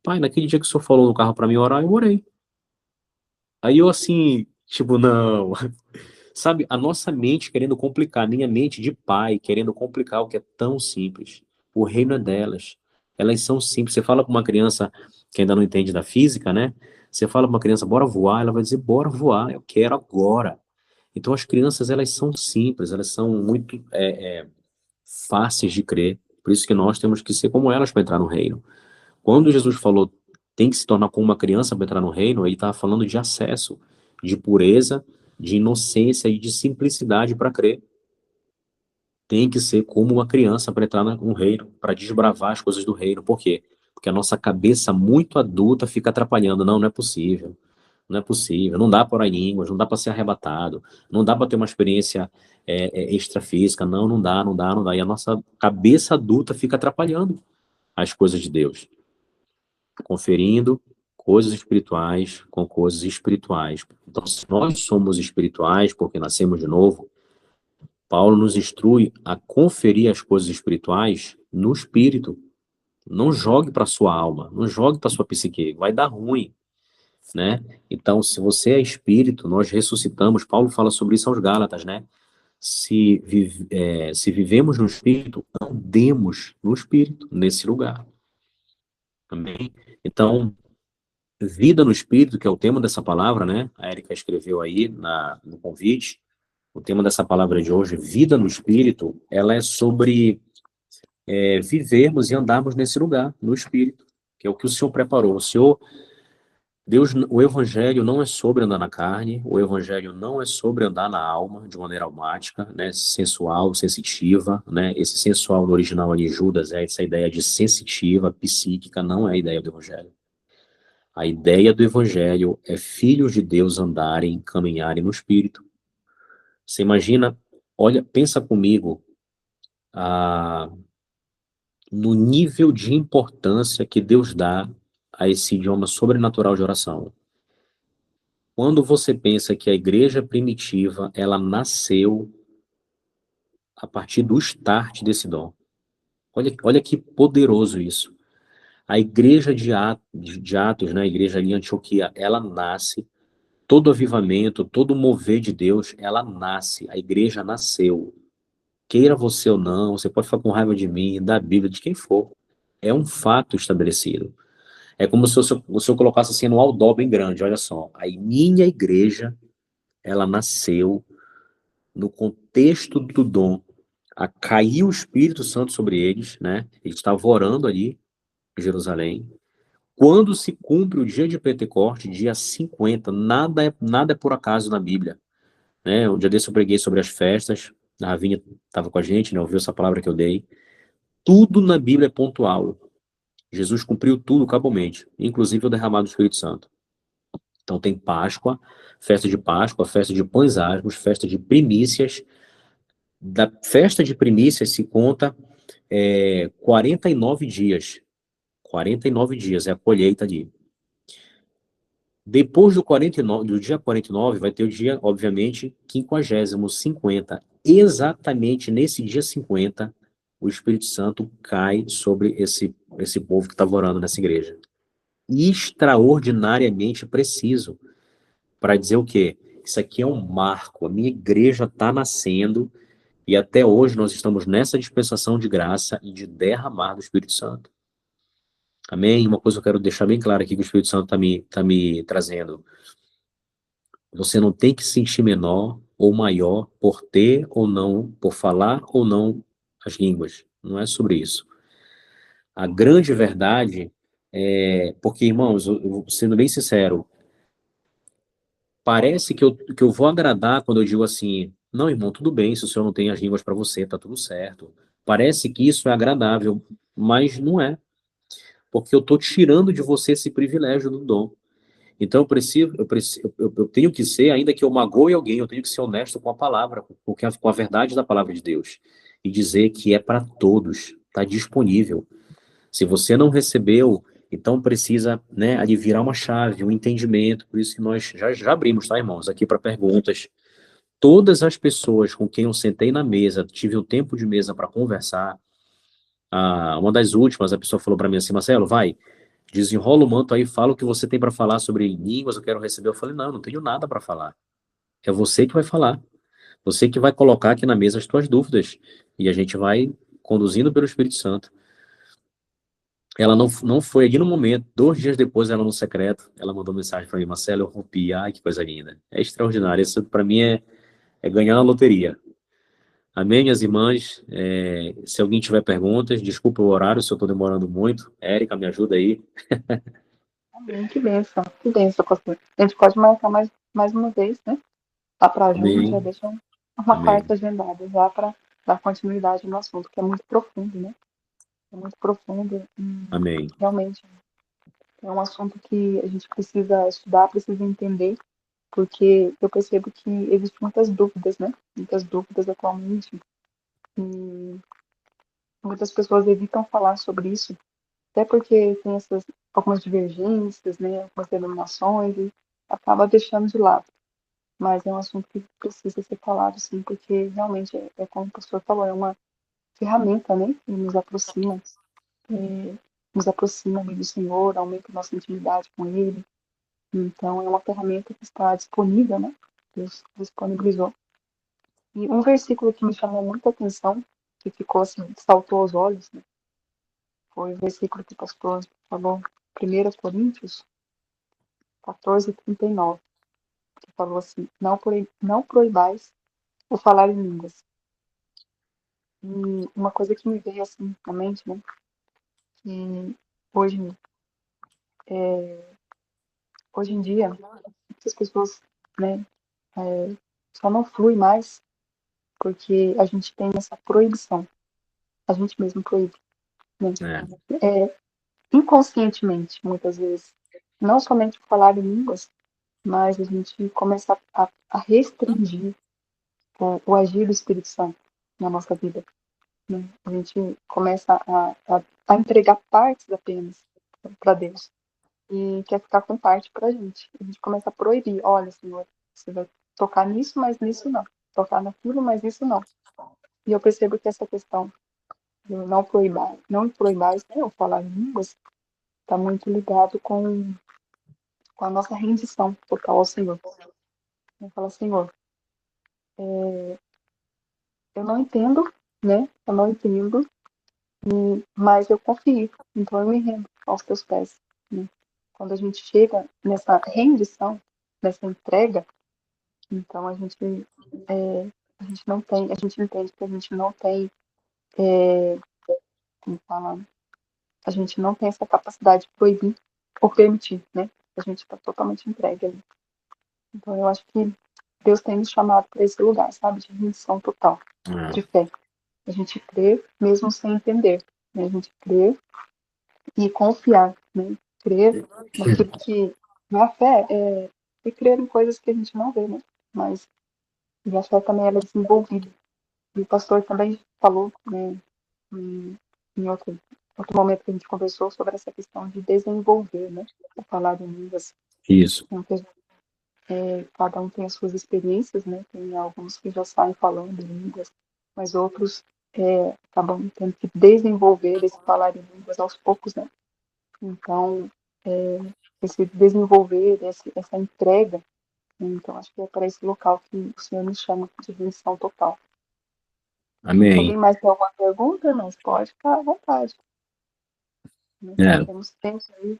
Pai, naquele dia que o senhor falou no carro para mim orar, eu orei. Aí eu assim, tipo, não. Sabe, a nossa mente querendo complicar, minha mente de pai querendo complicar o que é tão simples. O reino é delas. Elas são simples. Você fala com uma criança que ainda não entende da física, né? Você fala com uma criança, bora voar, ela vai dizer, bora voar, eu quero agora. Então as crianças, elas são simples, elas são muito fáceis de crer. Por isso que nós temos que ser como elas para entrar no reino. Quando Jesus falou tem que se tornar como uma criança para entrar no reino, ele estava falando de acesso, de pureza, de inocência e de simplicidade para crer. Tem que ser como uma criança para entrar no reino, para desbravar as coisas do reino. Por quê? Porque a nossa cabeça muito adulta fica atrapalhando. Não, não é possível. Não é possível. Não dá para orar em línguas, não dá para ser arrebatado, não dá para ter uma experiência extrafísica. Não, não dá, não dá, não dá. E a nossa cabeça adulta fica atrapalhando as coisas de Deus, conferindo coisas espirituais com coisas espirituais. Então, se nós somos espirituais porque nascemos de novo, Paulo nos instrui a conferir as coisas espirituais no espírito. Não jogue para sua alma, não jogue para sua psique, vai dar ruim, né? Então, se você é espírito, nós ressuscitamos. Paulo fala sobre isso aos Gálatas, né? Se vivemos no espírito, andemos no espírito, nesse lugar. Amém? Então, vida no espírito, que é o tema dessa palavra, né? A Érica escreveu aí no convite. O tema dessa palavra de hoje, vida no espírito, ela é sobre vivermos e andarmos nesse lugar, no espírito, que é o que o Senhor preparou. Deus, o evangelho não é sobre andar na carne, o evangelho não é sobre andar na alma de maneira almática, né, sensual, sensitiva, né? Esse sensual no original ali, Judas, é essa ideia de sensitiva, psíquica, não é a ideia do evangelho. A ideia do evangelho é filhos de Deus andarem, caminharem no espírito. Você imagina, olha, pensa comigo, ah, no nível de importância que Deus dá a esse idioma sobrenatural de oração. Quando você pensa que a igreja primitiva, ela nasceu a partir do start desse dom. Olha que poderoso isso. A igreja de Atos, né, a igreja ali em Antioquia, ela nasce, todo avivamento, todo mover de Deus, ela nasce, a igreja nasceu. Queira você ou não, você pode ficar com raiva de mim, da Bíblia, de quem for. É um fato estabelecido. É como se eu colocasse assim no outdoor bem grande, olha só. A minha igreja, ela nasceu no contexto do dom. Caiu o Espírito Santo sobre eles, né? Eles estavam orando ali em Jerusalém. Quando se cumpre o dia de Pentecoste, dia 50, nada é por acaso na Bíblia, né? Um dia desse eu preguei sobre as festas, a Ravinha estava com a gente, né? Ouviu essa palavra que eu dei. Tudo na Bíblia é pontual. Jesus cumpriu tudo cabalmente, inclusive o derramado do Espírito Santo. Então tem Páscoa, festa de pães asmos, festa de primícias. Da festa de primícias se conta 49 dias. 49 dias é a colheita ali. Depois do dia 49, vai ter o dia, obviamente, 50º, 50. Exatamente nesse dia 50, o Espírito Santo cai sobre esse povo que estava orando nessa igreja. Extraordinariamente preciso para dizer o quê? Isso aqui é um marco. A minha igreja está nascendo e até hoje nós estamos nessa dispensação de graça e de derramar do Espírito Santo. Amém? Uma coisa que eu quero deixar bem claro aqui que o Espírito Santo tá me trazendo. Você não tem que se sentir menor ou maior por ter ou não, por falar ou não as línguas. Não é sobre isso. A grande verdade porque, irmãos, sendo bem sincero, parece que eu vou agradar quando eu digo assim, não, irmão, tudo bem, se o senhor não tem as línguas para você, tá tudo certo. Parece que isso é agradável, mas não é, porque eu estou tirando de você esse privilégio do dom. Então eu tenho que ser, ainda que eu magoe alguém, eu tenho que ser honesto com a palavra, com a verdade da palavra de Deus, e dizer que é para todos, está disponível. Se você não recebeu, então precisa, né, ali virar uma chave, um entendimento. Por isso que nós já abrimos, tá, irmãos, aqui para perguntas. Todas as pessoas com quem eu sentei na mesa, tive um tempo de mesa para conversar. Uma das últimas, a pessoa falou para mim assim, Marcelo, vai, desenrola o manto aí, fala o que você tem para falar sobre línguas, eu quero receber. Eu falei, não, eu não tenho nada para falar. É você que vai falar. Você que vai colocar aqui na mesa as tuas dúvidas. E a gente vai conduzindo pelo Espírito Santo. Ela não foi aqui no momento, 2 dias depois, ela no secreto, ela mandou mensagem para mim, Marcelo, eu rompi, ai, que coisa linda. É extraordinário, isso para mim é ganhar na loteria. Amém, minhas irmãs? Se alguém tiver perguntas, desculpa o horário, se eu estou demorando muito. Érica, me ajuda aí. Amém, que bênção, pastor. A gente pode marcar mais uma vez, né? Lá para junho, já Amém, deixa uma amém, quarta agendada já para dar continuidade no assunto, que é muito profundo, né? É muito profundo e amém, realmente é um assunto que a gente precisa estudar, precisa entender, porque eu percebo que existem muitas dúvidas, né? Muitas dúvidas atualmente e muitas pessoas evitam falar sobre isso, até porque tem algumas divergências, né? Algumas denominações e acaba deixando de lado. Mas é um assunto que precisa ser falado, sim, porque realmente como o pastor falou, é uma ferramenta, né? Que nos aproxima. nos aproxima do Senhor, aumenta a nossa intimidade com Ele. Então, é uma ferramenta que está disponível, né? Deus disponibilizou. E um versículo que me chamou muita atenção, que ficou assim, saltou aos olhos, né? Foi o versículo que o pastor falou, 1 Coríntios 14:39, que falou assim: não proibais o falar em línguas. E uma coisa que me veio assim na mente, né? Que hoje, hoje em dia, muitas pessoas, né, só não flui mais porque a gente tem essa proibição. A gente mesmo proíbe, né? Inconscientemente, muitas vezes. Não somente falar em línguas, mas a gente começa a restringir o agir do Espírito Santo na nossa vida. Né? A gente começa a entregar partes apenas para Deus e quer ficar com parte para a gente. A gente começa a proibir: olha, Senhor, você vai tocar nisso, mas nisso não. Tocar naquilo, mas nisso não. E eu percebo que essa questão de não proibais, né, ou falar em línguas, está muito ligado com a nossa rendição total ao Senhor. Eu falo: Senhor, eu não entendo, né? Eu não entendo, mas eu confio. Então eu me rendo aos teus pés. Né? Quando a gente chega nessa rendição, nessa entrega, então a gente entende que a gente não tem, como fala, a gente não tem essa capacidade de proibir ou permitir, né? A gente está totalmente entregue ali. Então eu acho que Deus tem nos chamado para esse lugar, sabe? De rendição total, de fé. A gente crê mesmo sem entender. Né? A gente crê e confiar, né? Crer naquilo que... A fé é crer em coisas que a gente não vê, né? Mas a fé também ela é desenvolvida. E o pastor também falou, né, em outro momento que a gente conversou sobre essa questão de desenvolver, né? A falar em línguas. Isso. Então, cada um tem as suas experiências, né? Tem alguns que já saem falando em línguas, mas outros acabam tendo que desenvolver esse falar em línguas aos poucos, né? Então, esse desenvolver, essa entrega, né? Então acho que é para esse local que o Senhor nos chama de rendição total. Amém. Alguém mais tem alguma pergunta? Não, pode ficar à vontade. Né? Temos tempo aí.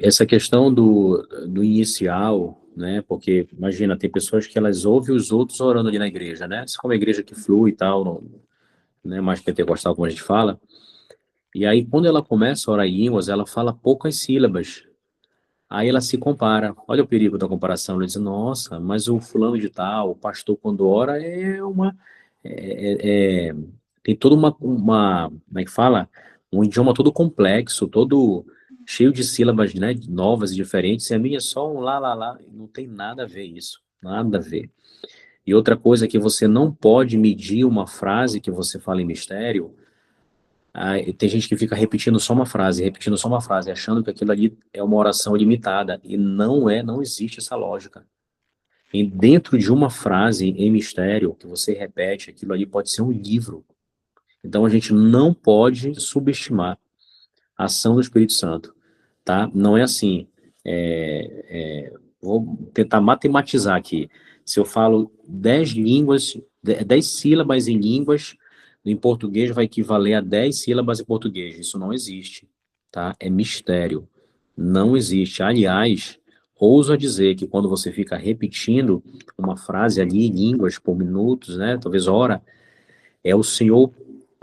Essa questão do inicial, né? Porque, imagina, tem pessoas que elas ouvem os outros orando ali na igreja, né? Se for uma igreja que flui e tal, não, né? Mais pentecostal, como a gente fala. E aí, quando ela começa a orar em línguas, ela fala poucas sílabas. Aí ela se compara. Olha o perigo da comparação. Ela diz, nossa, mas o fulano de tal, o pastor, quando ora, tem toda como é que fala? Um idioma todo complexo, todo cheio de sílabas, né, novas e diferentes, e a minha é só um lá, lá, lá. Não tem nada a ver isso, nada a ver. E outra coisa é que você não pode medir uma frase que você fala em mistério. Tem gente que fica repetindo só uma frase, achando que aquilo ali é uma oração limitada, e não é, não existe essa lógica. E dentro de uma frase em mistério que você repete, aquilo ali pode ser um livro. Então a gente não pode subestimar a ação do Espírito Santo, tá? Não é assim. Vou tentar matematizar aqui. Se eu falo 10 línguas, 10 sílabas em línguas, em português vai equivaler a 10 sílabas em português. Isso não existe, tá? É mistério. Não existe. Aliás, ouso a dizer que quando você fica repetindo uma frase ali em línguas por minutos, né? Talvez hora, é o Senhor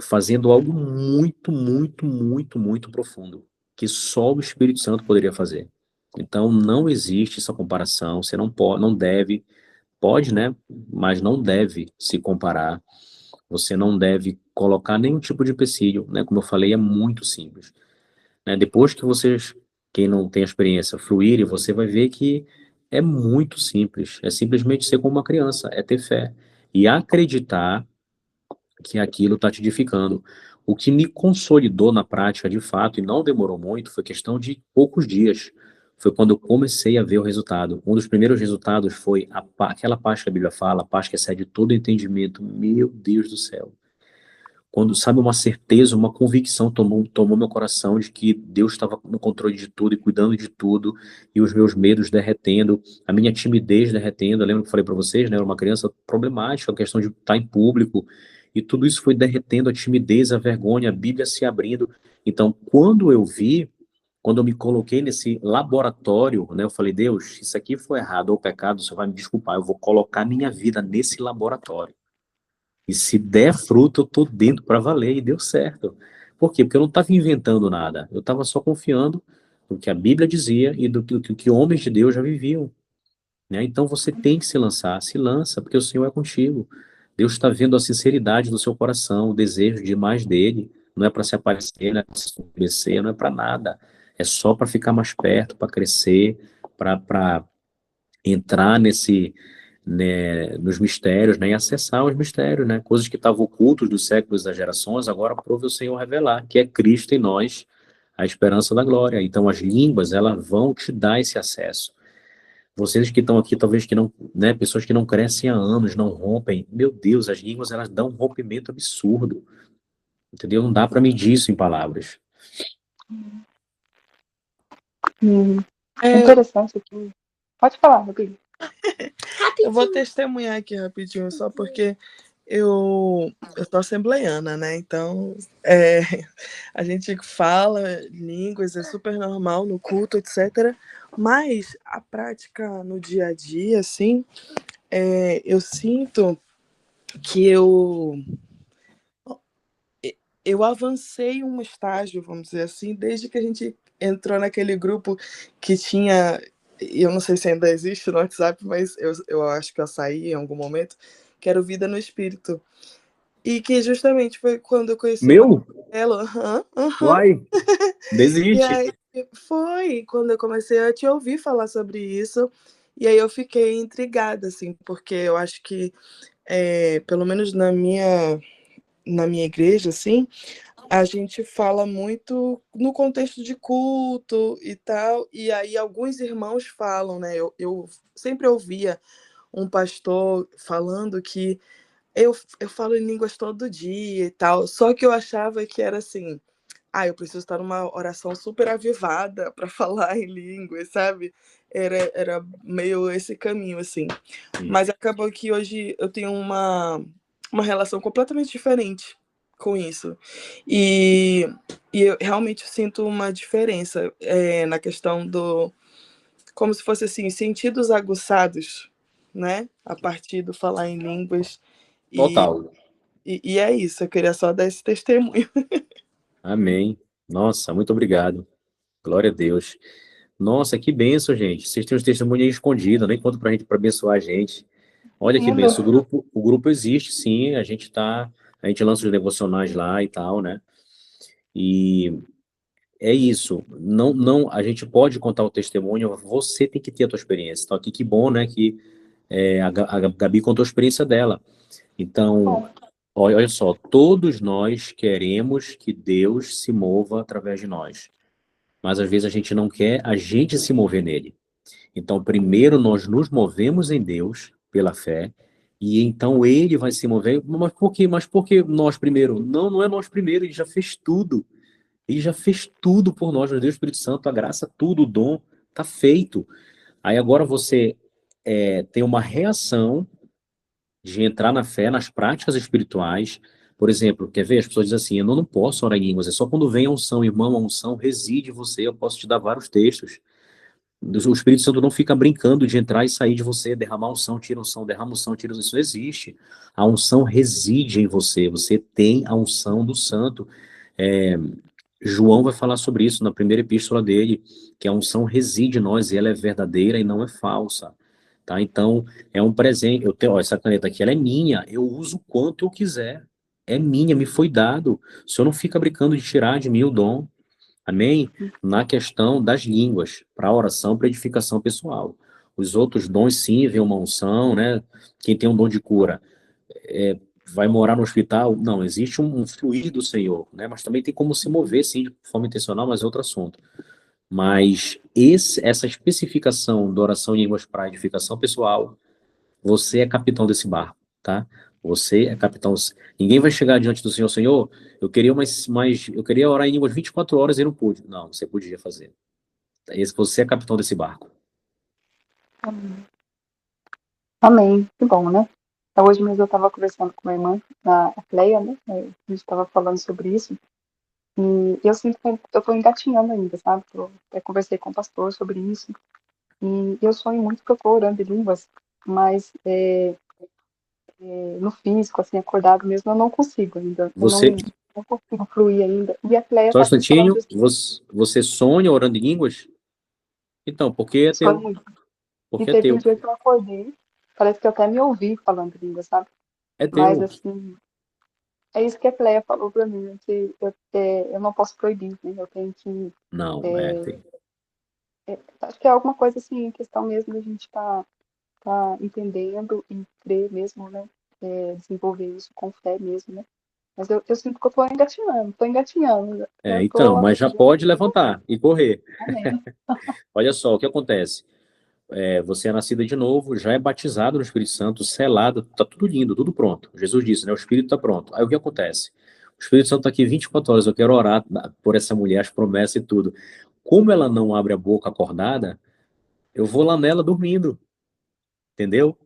fazendo algo muito, muito, muito, muito profundo, que só o Espírito Santo poderia fazer. Então, não existe essa comparação, você não pode, não deve, pode, né, mas não deve se comparar, você não deve colocar nenhum tipo de empecilho, né, como eu falei, é muito simples. Né, depois que vocês, quem não tem experiência, fluírem, você vai ver que é muito simples, é simplesmente ser como uma criança, é ter fé e acreditar que aquilo está te edificando. O que me consolidou na prática, de fato, e não demorou muito, foi questão de poucos dias. Foi quando eu comecei a ver o resultado. Um dos primeiros resultados foi aquela paz que a Bíblia fala, a paz que excede todo entendimento. Meu Deus do céu. quando, sabe, uma certeza, uma convicção tomou meu coração de que Deus estava no controle de tudo e cuidando de tudo, e os meus medos derretendo, a minha timidez derretendo. Eu lembro que eu falei para vocês, né, eu era uma criança problemática, a questão de estar em público, e tudo isso foi derretendo, a timidez, a vergonha, a Bíblia se abrindo. Então, quando eu me coloquei nesse laboratório, né, eu falei, Deus, isso aqui foi errado ou pecado, você vai me desculpar, eu vou colocar minha vida nesse laboratório. E se der fruto, eu tô dentro para valer, e deu certo. Por quê? Porque eu não estava inventando nada, eu estava só confiando no que a Bíblia dizia e do que homens de Deus já viviam, né? Então você tem que se lançar, se lança, porque o Senhor é contigo. Deus está vendo a sinceridade do seu coração, o desejo de mais dele. Não é para se aparecer, não é para se estabelecer, não é para nada. É só para ficar mais perto, para crescer, para entrar nos mistérios, né, e acessar os mistérios, né, coisas que estavam ocultos dos séculos, das gerações, agora prove o Senhor revelar, que é Cristo em nós, a esperança da glória. Então as línguas, elas vão te dar esse acesso. Vocês que estão aqui, talvez que não, né, pessoas que não crescem há anos, não rompem, meu Deus, as línguas, elas dão um rompimento absurdo, entendeu? Não dá para medir isso em palavras. Interessante aqui. Pode falar, Gabi. Eu vou testemunhar aqui rapidinho, só porque eu sou assembleiana, né? Então, a gente fala línguas, é super normal no culto, etc. Mas a prática no dia a dia, assim, eu sinto que eu avancei um estágio, vamos dizer assim, desde que a gente entrou naquele grupo que tinha, eu não sei se ainda existe no WhatsApp, mas eu acho que eu saí em algum momento, que era o Vida no Espírito. E que justamente foi quando eu conheci o Meu? Marcelo. Uai, E desiste. aí foi quando eu comecei a te ouvir falar sobre isso, e aí eu fiquei intrigada, assim, porque eu acho que, pelo menos na minha igreja, assim, a gente fala muito no contexto de culto e tal, e aí alguns irmãos falam, né? Eu sempre ouvia um pastor falando que eu falo em línguas todo dia e tal, só que eu achava que era assim, eu preciso estar numa oração super avivada para falar em línguas, sabe? Era meio esse caminho, assim. Mas acabou que hoje eu tenho uma relação completamente diferente com isso. E eu realmente sinto uma diferença na questão do... Como se fosse assim, sentidos aguçados, né? A partir do falar em línguas. Total. E é isso, eu queria só dar esse testemunho. Amém. Nossa, muito obrigado. Glória a Deus. Nossa, que benção, gente. Vocês têm os testemunhos aí escondidos, nem conta pra gente para abençoar a gente. Olha que benção. O grupo existe, sim. A gente lança os devocionais lá e tal, né? E é isso. Não, a gente pode contar o testemunho. Você tem que ter a tua experiência. Então, aqui que bom, né? Que a Gabi contou a experiência dela. Então, olha só, todos nós queremos que Deus se mova através de nós. Mas às vezes a gente não quer a gente se mover nele. Então, primeiro nós nos movemos em Deus pela fé, e então ele vai se mover. Mas por quê? Mas por que nós primeiro? Não, não é nós primeiro, ele já fez tudo. Ele já fez tudo por nós, nos deu o Espírito Santo, a graça, tudo, o dom, está feito. Aí agora você tem uma reação de entrar na fé, nas práticas espirituais. Por exemplo, quer ver? As pessoas dizem assim, eu não posso orar em línguas, é só quando vem a unção, irmão, a unção reside em você, eu posso te dar vários textos. O Espírito Santo não fica brincando de entrar e sair de você, derramar unção, tira unção, derrama unção, tira unção. Isso não existe. A unção reside em você. Você tem a unção do Santo. João vai falar sobre isso na primeira epístola dele, que a unção reside em nós e ela é verdadeira e não é falsa. Tá? Então, é um presente. Eu tenho, ó, essa caneta aqui, ela é minha. Eu uso o quanto eu quiser. É minha, me foi dado. O Senhor não fica brincando de tirar de mim o dom. Amém? Na questão das línguas, para oração, para edificação pessoal. Os outros dons, sim, vem uma unção, né? Quem tem um dom de cura vai morar no hospital? Não, existe um fluir do Senhor, né? Mas também tem como se mover, sim, de forma intencional, mas é outro assunto. Mas essa especificação da oração em línguas para edificação pessoal, você é capitão desse barco, tá? Você é capitão. Ninguém vai chegar diante do Senhor, Senhor, eu queria eu queria orar em línguas 24 horas e não pude. Não, você podia fazer. Você é capitão desse barco. Amém. Amém. Que bom, né? Então, hoje mesmo eu estava conversando com minha irmã, a Cleia, né? A gente estava falando sobre isso. E eu sinto que eu estou engatinhando ainda, sabe? Eu até conversei com o pastor sobre isso. E eu sonho muito que eu estou orando em línguas, mas no físico, assim, acordado mesmo, eu não consigo ainda. Eu Você, não consigo fluir ainda. E a Cleia só um estava me falando instantinho, isso. você sonha orando em línguas? Então, porque é Sonho teu. muito. E Porque é teve um teu. dia que eu acordei, parece que eu até me ouvi falando em línguas, sabe? É Mas, teu. assim, é isso que a Cleia falou pra mim, né, que eu não posso proibir, né? Eu tenho que. Não, tem. Acho que é alguma coisa assim, em questão mesmo da gente tá entendendo e crer mesmo, né? Desenvolver isso com fé mesmo, né? Mas eu sinto que eu tô engatinhando. Já Então, tô mas já aprendendo pode a desenvolver. levantar e correr. Amém. Olha só o que acontece. Você é nascida de novo, já é batizado no Espírito Santo, selado, tá tudo lindo, tudo pronto. Jesus disse, né? O Espírito está pronto. Aí o que acontece? O Espírito Santo está aqui 24 horas, eu quero orar por essa mulher, as promessas e tudo. Como ela não abre a boca acordada, eu vou lá nela dormindo, entendeu?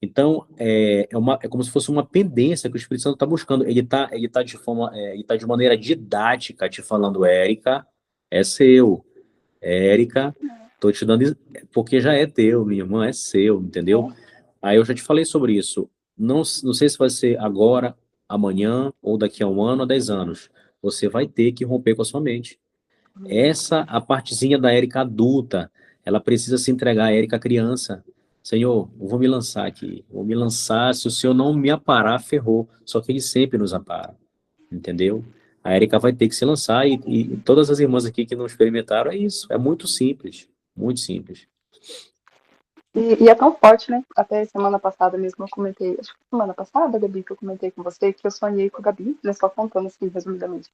Então, é como se fosse uma pendência que o Espírito Santo está buscando. Ele tá de maneira didática te falando, Érica, é seu. Érica, tô te dando, porque já é teu, minha irmã, é seu, entendeu? É. Aí eu já te falei sobre isso. Não sei se vai ser agora, amanhã, ou daqui a 1 ano ou 10 anos. Você vai ter que romper com a sua mente. Essa, a partezinha da Érica adulta, ela precisa se entregar à Érica criança. Senhor, eu vou me lançar aqui. Vou me lançar. Se o Senhor não me aparar, ferrou. Só que Ele sempre nos apara. Entendeu? A Érica vai ter que se lançar e todas as irmãs aqui que não experimentaram, é isso. É muito simples. Muito simples. E é tão forte, né? Até semana passada mesmo eu comentei, acho que semana passada, Gabi, que eu comentei com você, que eu sonhei com a Gabi, né? Só contando assim, resumidamente.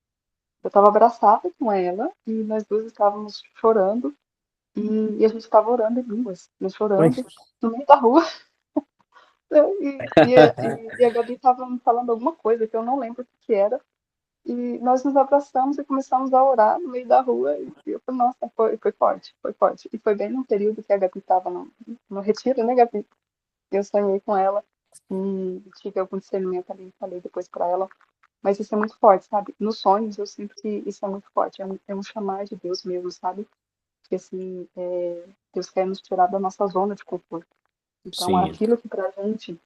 Eu estava abraçada com ela e nós duas estávamos chorando e a gente estava orando em línguas, né, Oi. chorando no meio da rua. E a Gabi estava me falando alguma coisa que eu não lembro o que que era. E nós nos abraçamos e começamos a orar no meio da rua. E eu falei, nossa, foi forte, foi forte. E foi bem num período que a Gabi estava no retiro, né, Gabi? Eu sonhei com ela e tive algum discernimento ali, falei depois para ela. Mas isso é muito forte, sabe? Nos sonhos eu sinto que isso é muito forte, é um chamar de Deus mesmo, sabe? Que assim, Deus quer nos tirar da nossa zona de conforto. Então, Sim, aquilo que pra gente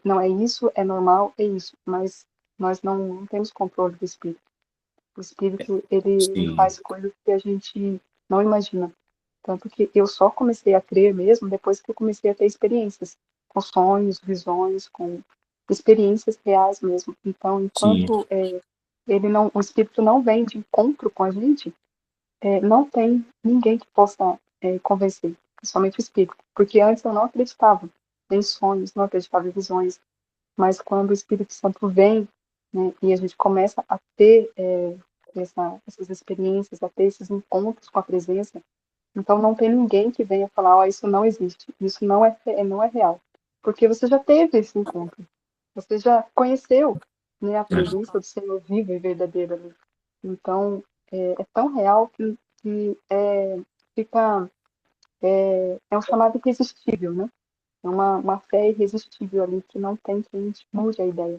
não é isso, é normal, é isso, mas nós não temos controle do espírito. O espírito, ele sim, faz coisas que a gente não imagina. Tanto que eu só comecei a crer mesmo depois que eu comecei a ter experiências com sonhos, visões, com experiências reais mesmo. Então, sim, enquanto o espírito não vem de encontro com a gente, não tem ninguém que possa convencer, somente o espírito. Porque antes eu não acreditava em sonhos, não acreditava em visões, mas quando o Espírito Santo vem, né, e a gente começa a ter essas experiências, a ter esses encontros com a presença, então não tem ninguém que venha falar, ó, isso não existe, isso não é real. Porque você já teve esse encontro, você já conheceu, né, a presença do Senhor vivo e verdadeiro ali. Então, é tão real que fica, é um chamado irresistível, né? É uma fé irresistível ali que não tem quem mude a ideia.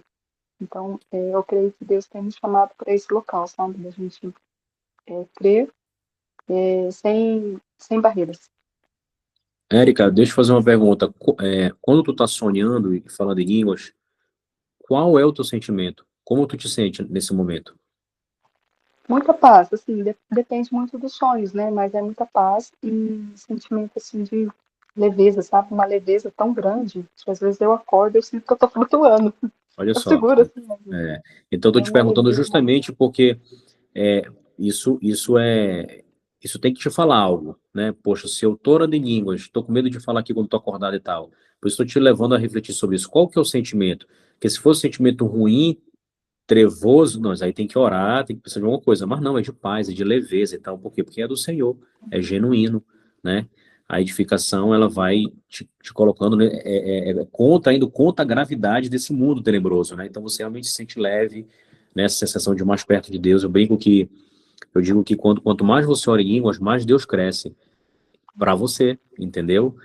Então, eu creio que Deus tem nos chamado para esse local, sabe? Da gente crer sem barreiras. Érica, deixa eu fazer uma pergunta. Quando tu tá sonhando e falando em línguas, qual é o teu sentimento? Como tu te sente nesse momento? Muita paz, assim, depende muito dos sonhos, né? Mas é muita paz e sentimento, assim, de leveza, sabe? Uma leveza tão grande que às vezes eu acordo e eu sinto que eu tô flutuando. Olha Eu só. seguro, assim, né? Então, eu tô É te uma perguntando leveza, uma... justamente porque é, isso tem que te falar algo, né? Poxa, se eu tô orando em línguas, tô com medo de falar aqui quando tô acordado e tal. Por isso, tô te levando a refletir sobre isso. Qual que é o sentimento? Porque se for um sentimento ruim, trevoso, nós aí tem que orar, tem que pensar de alguma coisa. Mas não, é de paz, é de leveza e tal. Por quê? Porque é do Senhor, é genuíno, né? a edificação, ela vai te colocando, né, indo contra a gravidade desse mundo tenebroso, né? Então você realmente se sente leve, nessa sensação de mais perto de Deus. Eu digo que quanto mais você ora em línguas, mais Deus cresce para você, entendeu?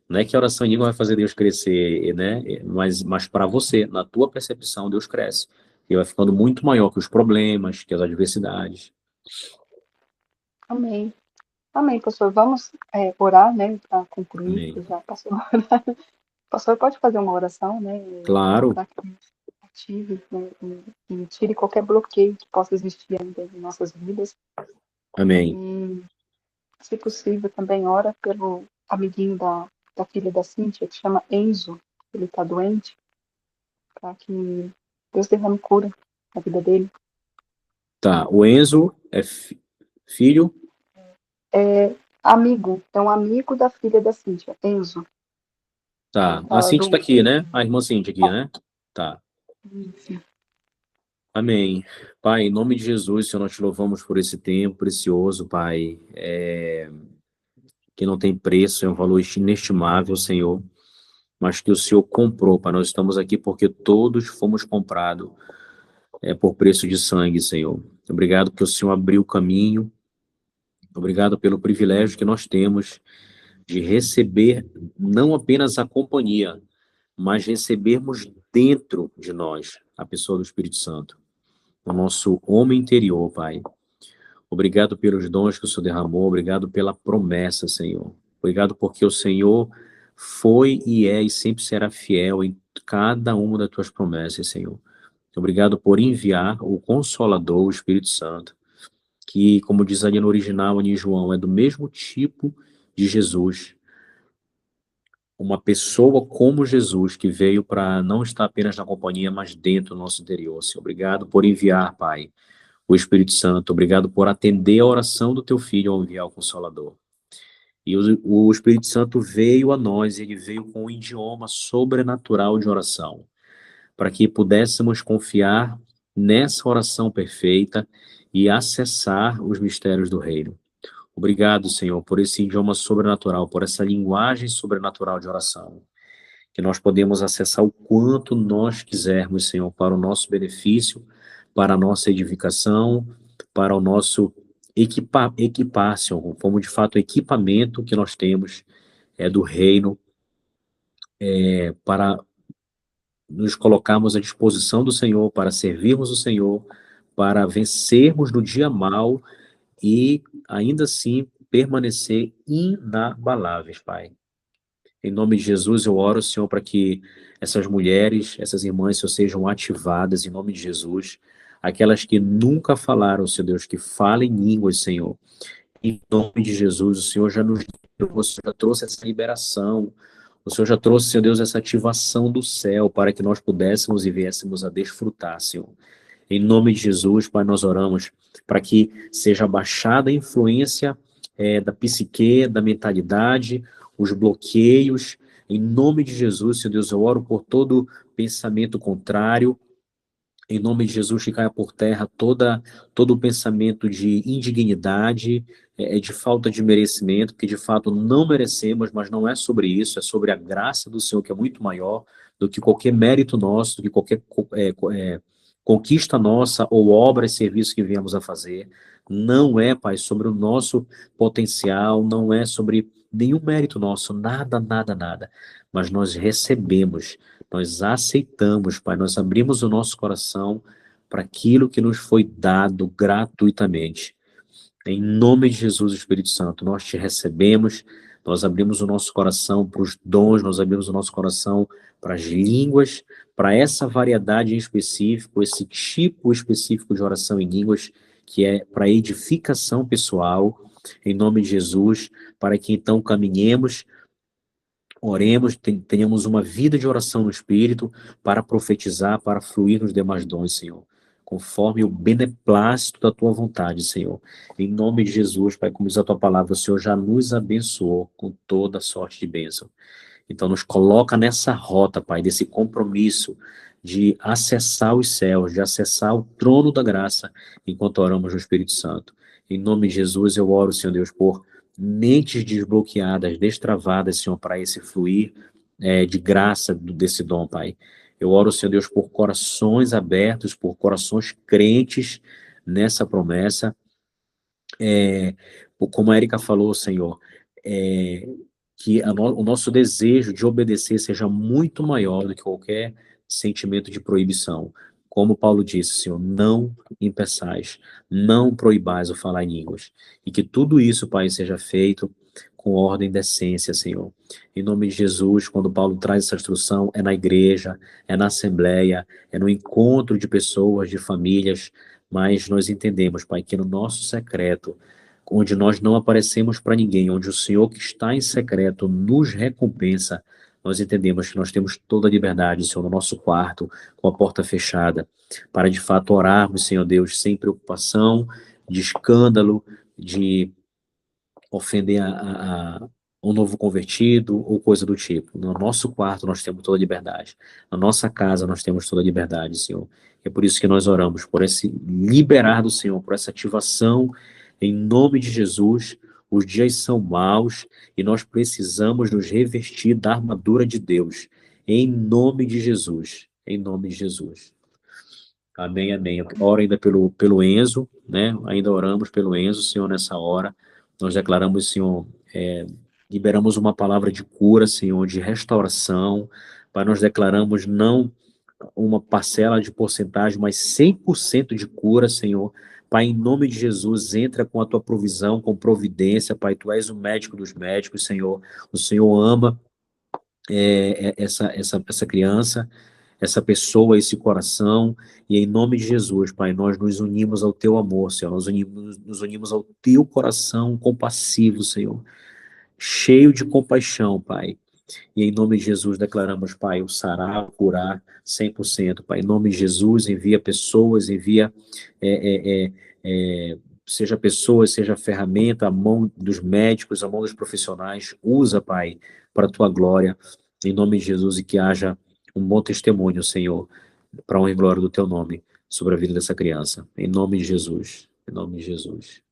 Não é que a oração em língua vai fazer Deus crescer, né? Mas para você, na tua percepção, Deus cresce. E vai ficando muito maior que os problemas, que as adversidades. Amém. Amém, pastor. Vamos orar, né, para concluir, Amém. que já passou. O pastor pode fazer uma oração, né, Claro. para que ative, né, e tire qualquer bloqueio que possa existir ainda em nossas vidas. Amém. E, se possível, também ora pelo amiguinho da filha da Cíntia, que chama Enzo. Ele está doente, para que Deus derrame cura na vida dele. Tá, o Enzo é filho? Amigo, é um amigo da filha da Cíntia, Enzo. Tá, a Cintia tá aqui, né? A irmã Cintia aqui, né? Tá. Isso. Amém. Pai, em nome de Jesus, Senhor, nós te louvamos por esse tempo precioso, Pai, que não tem preço, é um valor inestimável, Senhor, mas que o Senhor comprou, Pai. Nós estamos aqui porque todos fomos comprados por preço de sangue, Senhor. Obrigado porque o Senhor abriu o caminho, obrigado pelo privilégio que nós temos de receber não apenas a companhia, mas recebermos dentro de nós a pessoa do Espírito Santo, o nosso homem interior, Pai. Obrigado pelos dons que o Senhor derramou, obrigado pela promessa, Senhor. Obrigado porque o Senhor foi e é e sempre será fiel em cada uma das tuas promessas, Senhor. Obrigado por enviar o Consolador, o Espírito Santo, que, como diz ali no original, em João, é do mesmo tipo de Jesus. Uma pessoa como Jesus, que veio para não estar apenas na companhia, mas dentro do nosso interior, Senhor. Obrigado por enviar, Pai, o Espírito Santo. Obrigado por atender a oração do teu filho ao enviar o Consolador. E o Espírito Santo veio a nós, ele veio com um idioma sobrenatural de oração, para que pudéssemos confiar nessa oração perfeita e acessar os mistérios do reino. Obrigado, Senhor, por esse idioma sobrenatural, por essa linguagem sobrenatural de oração, que nós podemos acessar o quanto nós quisermos, Senhor, para o nosso benefício, para a nossa edificação, para o nosso equipar, Senhor, como de fato o equipamento que nós temos do reino, para nos colocarmos à disposição do Senhor, para servirmos o Senhor, para vencermos no dia mal e ainda assim permanecer inabaláveis, Pai. Em nome de Jesus, eu oro, Senhor, para que essas mulheres, essas irmãs, Senhor, sejam ativadas em nome de Jesus. Aquelas que nunca falaram, Senhor Deus, que falem línguas, Senhor. Em nome de Jesus, o Senhor já nos deu, o Senhor já trouxe essa liberação. O Senhor já trouxe, Senhor Deus, essa ativação do céu para que nós pudéssemos e viéssemos a desfrutar, Senhor. Em nome de Jesus, Pai, nós oramos para que seja baixada a influência da psique, da mentalidade, os bloqueios. Em nome de Jesus, Senhor Deus, eu oro por todo pensamento contrário. Em nome de Jesus, que caia por terra todo o pensamento de indignidade, de falta de merecimento, que de fato não merecemos, mas não é sobre isso, é sobre a graça do Senhor, que é muito maior do que qualquer mérito nosso, do que qualquer conquista nossa ou obra e serviço que viemos a fazer. Não é, Pai, sobre o nosso potencial, não é sobre nenhum mérito nosso, nada, nada, nada. Mas nós recebemos, nós aceitamos, Pai, nós abrimos o nosso coração para aquilo que nos foi dado gratuitamente. Em nome de Jesus, Espírito Santo, nós te recebemos, nós abrimos o nosso coração para os dons, nós abrimos o nosso coração para as línguas, para essa variedade em específico, esse tipo específico de oração em línguas, que é para edificação pessoal, em nome de Jesus, para que então caminhemos, oremos, tenhamos uma vida de oração no Espírito para profetizar, para fluir nos demais dons, Senhor, conforme o beneplácito da Tua vontade, Senhor. Em nome de Jesus, Pai, como diz a Tua palavra, o Senhor já nos abençoou com toda sorte de bênção. Então, nos coloca nessa rota, Pai, desse compromisso de acessar os céus, de acessar o trono da graça, enquanto oramos no Espírito Santo. Em nome de Jesus, eu oro, Senhor Deus, por mentes desbloqueadas, destravadas, Senhor, para esse fluir de graça desse dom, Pai. Eu oro, Senhor Deus, por corações abertos, por corações crentes nessa promessa, como a Erika falou, Senhor, é, que o nosso desejo de obedecer seja muito maior do que qualquer sentimento de proibição. Como Paulo disse, Senhor, não impeçais, não proibais o falar em línguas. E que tudo isso, Pai, seja feito com ordem e decência, Senhor. Em nome de Jesus, quando Paulo traz essa instrução, é na igreja, é na assembleia, é no encontro de pessoas, de famílias, mas nós entendemos, Pai, que no nosso secreto, onde nós não aparecemos para ninguém, onde o Senhor que está em secreto nos recompensa, nós entendemos que nós temos toda a liberdade, Senhor, no nosso quarto, com a porta fechada, para de fato orarmos, Senhor Deus, sem preocupação, de escândalo, de ofender um novo convertido ou coisa do tipo. No nosso quarto nós temos toda a liberdade. Na nossa casa nós temos toda a liberdade, Senhor. É por isso que nós oramos, por esse liberar do Senhor, por essa ativação, em nome de Jesus. Os dias são maus e nós precisamos nos revestir da armadura de Deus. Em nome de Jesus. Em nome de Jesus. Amém, amém. Eu oro ainda pelo Enzo, né? Ainda oramos pelo Enzo, Senhor, nessa hora. Nós declaramos, Senhor, liberamos uma palavra de cura, Senhor, de restauração. Pai, nós declaramos não uma parcela de porcentagem, mas 100% de cura, Senhor. Pai, em nome de Jesus, entra com a tua provisão, com providência, Pai. Tu és o médico dos médicos, Senhor. O Senhor ama essa criança, essa pessoa, esse coração, e em nome de Jesus, Pai, nós nos unimos ao teu amor, Senhor, nos unimos ao teu coração compassivo, Senhor, cheio de compaixão, Pai, e em nome de Jesus declaramos, Pai, o sarar, o curar 100%, Pai, em nome de Jesus, envia pessoas, envia, é, é, seja pessoas, seja ferramenta, a mão dos médicos, a mão dos profissionais, usa, Pai, para a tua glória, em nome de Jesus, e que haja um bom testemunho, Senhor, para a honra e glória do teu nome, sobre a vida dessa criança, em nome de Jesus, em nome de Jesus.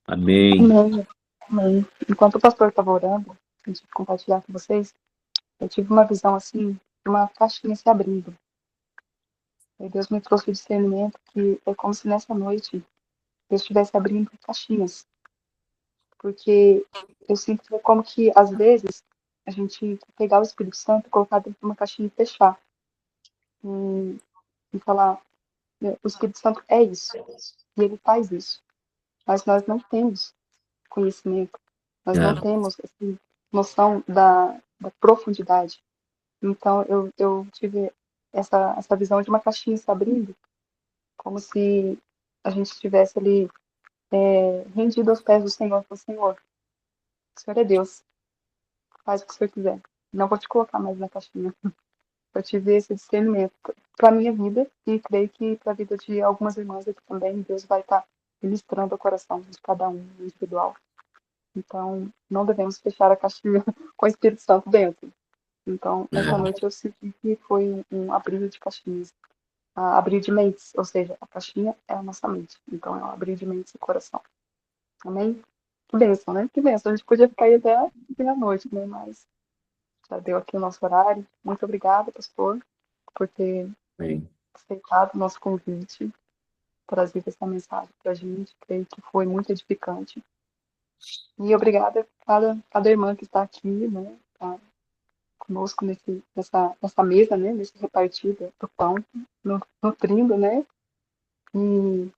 Amém. Amém. Amém. Enquanto o pastor estava orando, antes de compartilhar com vocês, eu tive uma visão assim, de uma caixinha se abrindo. E Deus me trouxe o discernimento que é como se nessa noite Deus estivesse abrindo caixinhas. Porque eu sinto que é como que, às vezes, a gente pegar o Espírito Santo, colocar dentro de uma caixinha e fechar. E falar, o Espírito Santo é isso. E ele faz isso. Mas nós não temos conhecimento. Nós não temos assim, noção da profundidade. Então, eu tive essa visão de uma caixinha se abrindo, como se a gente estivesse ali rendido aos pés do Senhor. Falei, Senhor, o Senhor é Deus, faz o que o Senhor quiser. Não vou te colocar mais na caixinha. Eu tive esse discernimento para a minha vida e creio que para a vida de algumas irmãs aqui também, Deus vai estar ministrando o coração de cada um individual. Então, não devemos fechar a caixinha com o Espírito Santo dentro. Então, essa noite eu senti que foi um abrir de caixinhas, abrir de mentes, ou seja, a caixinha é a nossa mente. Então, é um abrir de mentes e coração. Amém? Que bênção, né? Que bênção. A gente podia ficar aí até a noite, né? Mas já deu aqui o nosso horário. Muito obrigada, pastor, por ter aceitado o nosso convite, trazido essa mensagem para a gente. Creio que foi muito edificante. E obrigada a cada irmã que está aqui, né? Tá conosco nessa mesa, né? Nesse repartir do pão, nutrindo, né? E